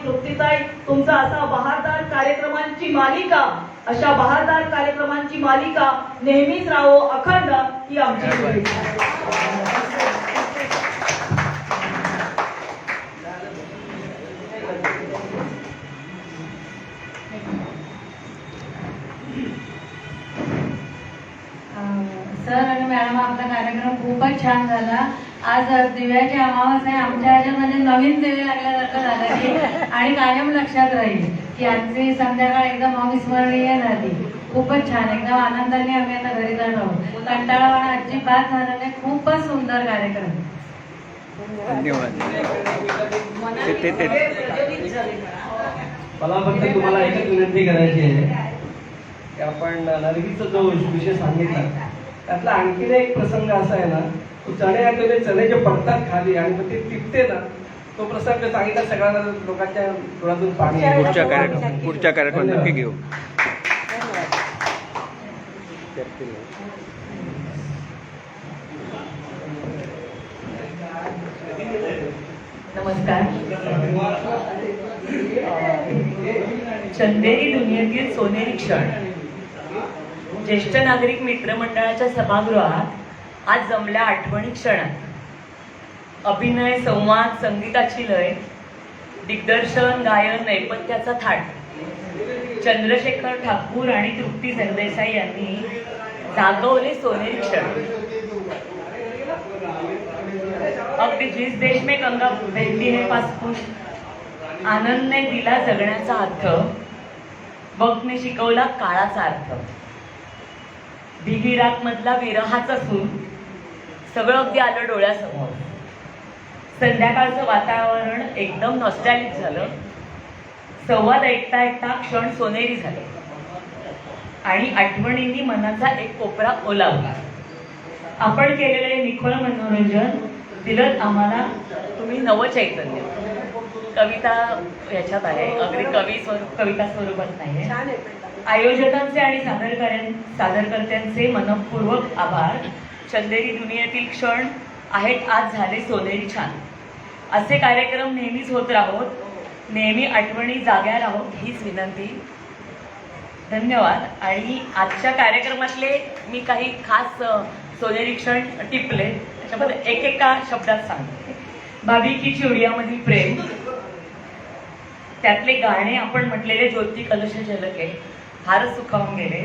तृप्तीताई तुमचा असा बहारदार कार्यक्रमांची मालिका अशा बहारदार कार्यक्रमांची मालिका नेहमीच राहो अखंड ही आमची शुभेच्छा. सर आणि मॅडम आपला कार्यक्रम खूपच छान झाला. आज दिव्याची अमावास्या आहे. आमच्या ह्याच्यामध्ये नवीन दिवे लागल्यासारखं झालं की आणि कायम लक्षात राहील की आजची संध्याकाळ एकदम अविस्मरणीय झाली. खूपच छान, एकदम आनंदाने आम्ही आता घरी जाणार आहोत. कंटाळावाणा अजिबात झाला नाही. खूपच सुंदर कार्यक्रम. धन्यवाद. मला फक्त तुम्हाला एकच विनंती करायची आहे की आपण नरगीचा जो विषय सांगितला त्यातला आणखीन एक प्रसंग असा आहे ना, तो चणे चणे जे पडतात खाली आणि मग ते तिपते ना, तो प्रसंग सांगितला सगळ्यांना लोकांच्या डोळ्यातून पाणी येतं. पुढच्या कार्यक्रम नक्की घेऊ. नमस्कार. चंदेरी दुनियेतील सोनेरी क्षण ज्येष्ठ नागरिक मित्रमंडळाच्या सभागृहात आज जमल्या आठवणी क्षणात अभिनय, संवाद, संगीताची लय, दिग्दर्शन, गायन, नैपथ्याचा थाट. चंद्रशेखर ठाकूर आणि तृप्ती सरदेसाई यांनी जागवले सोनेरी क्षण. अगदी जिस देश में गंगा बहती है पासून आनंदने दिला जगण्याचा अर्थ, वक्तने शिकवला काळाचा अर्थ. भिगी रात मधला विरहाचा सूर सगळं अगदी आलं डोळ्यासमोर. संध्याकाळचं वातावरण एकदम नॉस्टॅल्जिक झालं. संवाद ऐकता ऐकता क्षण सोनेरी झाले आणि आठवणींनी मनाचा एक कोपरा ओलावला. आपण केलेले निखळ मनोरंजन दिलं आम्हाला तुम्ही नवचैतन्य. कविता याच्यात आहे, अगदी कविता स्वरूपात नाही. छान आहे. आयोजकांचे आणि सादरकर्त्यांचे मनपूर्वक आभार. चंदेरी दुनियेतील क्षण आहेत आज झाले सोनेरी छान. असे कार्यक्रम नेहमीच होत राहोत, नेहमी आठवणी जाग्या राहोत हीच विनंती. धन्यवाद. आणि आजच्या कार्यक्रमातले मी काही खास सोनेरी क्षण टिपले, त्याच्यामध्ये एकेका शब्दात सांगते. भाभी की चिवडियामधील प्रेम, त्यातले गाणे आपण म्हटलेले ज्योती कलश झलके फारच सुखावून गेले.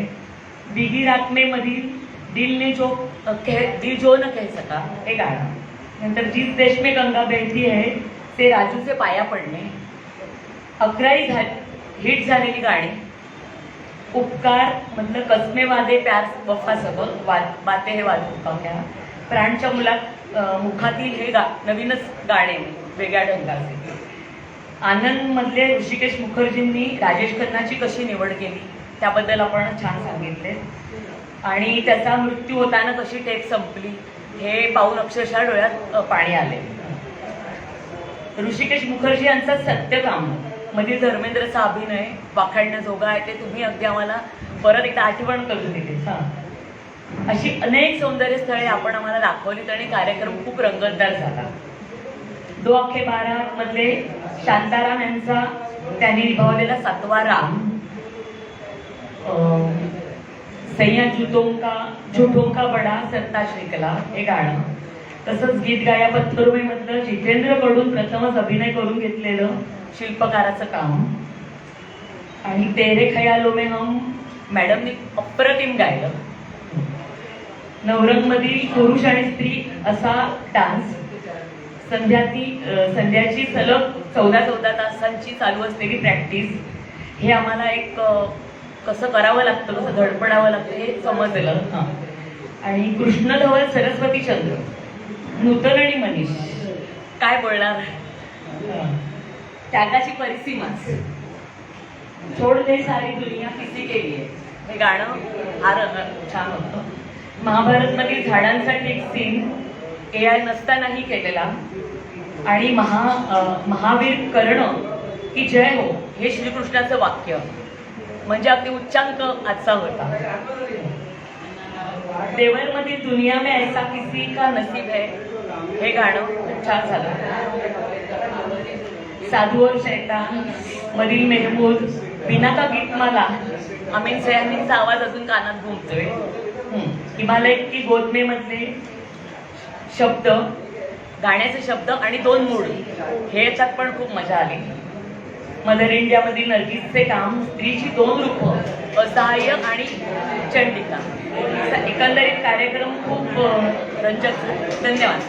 बिगी रात में मधील दिल जो न कह सका हे गाणं. नंतर जिस देश में गंगा बहती है ते राजूचे पाया पडणे. 11 हिट झालेली गाणी. उपकार मधलं कसमे वादे प्यार वफा सब बाते हे वाद क्या. प्राणच्या मुखातील हे नवीनच गाणे वेगळ्या ढंगाचे. आनंद मधले ऋषिकेश मुखर्जींनी राजेश खन्नाची कशी निवड केली त्याबद्दल आपण छान सांगितले. आणि त्याचा मृत्यू होताना कशी टेप संपली हे पाहून अक्षरशः डोळ्यात पाणी आले. ऋषिकेश मुखर्जी यांचा सत्यकाम मधील धर्मेंद्रचा अभिनय वाखाणण्याजोगा आहे. ते तुम्ही अगदी आम्हाला परत एकदा आठवण करून दिली. अशी अनेक सौंदर्य स्थळे आपण आम्हाला दाखवलीत आणि कार्यक्रम खूप रंगतदार झाला. 2 अखे 12 मधले शांताराम यांचा त्यांनी निभावलेला 7वा राम. सैया झुटों का बडा सरता श्रीकला हे गाणं. तसंच गीत गाया पत्थरुमे मधलं जितेंद्रकडून प्रथमच अभिनय करून घेतलेलं शिल्पकाराचं काम. आणि तेरे खयालो में हम मॅडमनी अप्रतिम गायलं. नवरंग मधील पुरुष आणि स्त्री असा डान्स. संध्याची सलग 14 तासांची चालू असलेली प्रॅक्टिस. हे आम्हाला एक कसं करावं लागतं, कसं धडपडावं लागतं हे समजलं. आणि कृष्णधवल सरस्वती चंद्र, नूतन आणि मनीष काय बोलणार. त्यागाची परिसीमाच. छोड़ दे सारी दुनिया किसी के लिए हे गाणं फार छान होतं. महाभारत मधील झाडांसाठी एक सीन AI नसतानाही केलेला. आणि महावीर कर्ण की जय हो हे श्रीकृष्णाचं वाक्य म्हणजे अगदी उच्चांक आजचा होता. देवर मधील दुनिया में ऐसा किसी का नसीब है हे गाणं खूप छान झालं. साधू और शैतान मधील मेहमूद बिना का गीत मला. अमीन सयामींचा आवाज अजून कानात घुमतोय. हिमालय की गोदमे मधले शब्द, गाण्याचे शब्द आणि 2 मूड हे याच्यात पण खूप मजा आली. मदर इंडिया मधील नर्गिसचे काम, स्त्रीची 2 रूप, असहाय्य आणि चंडिका. एकंदरीत कार्यक्रम खूप रंजक. धन्यवाद.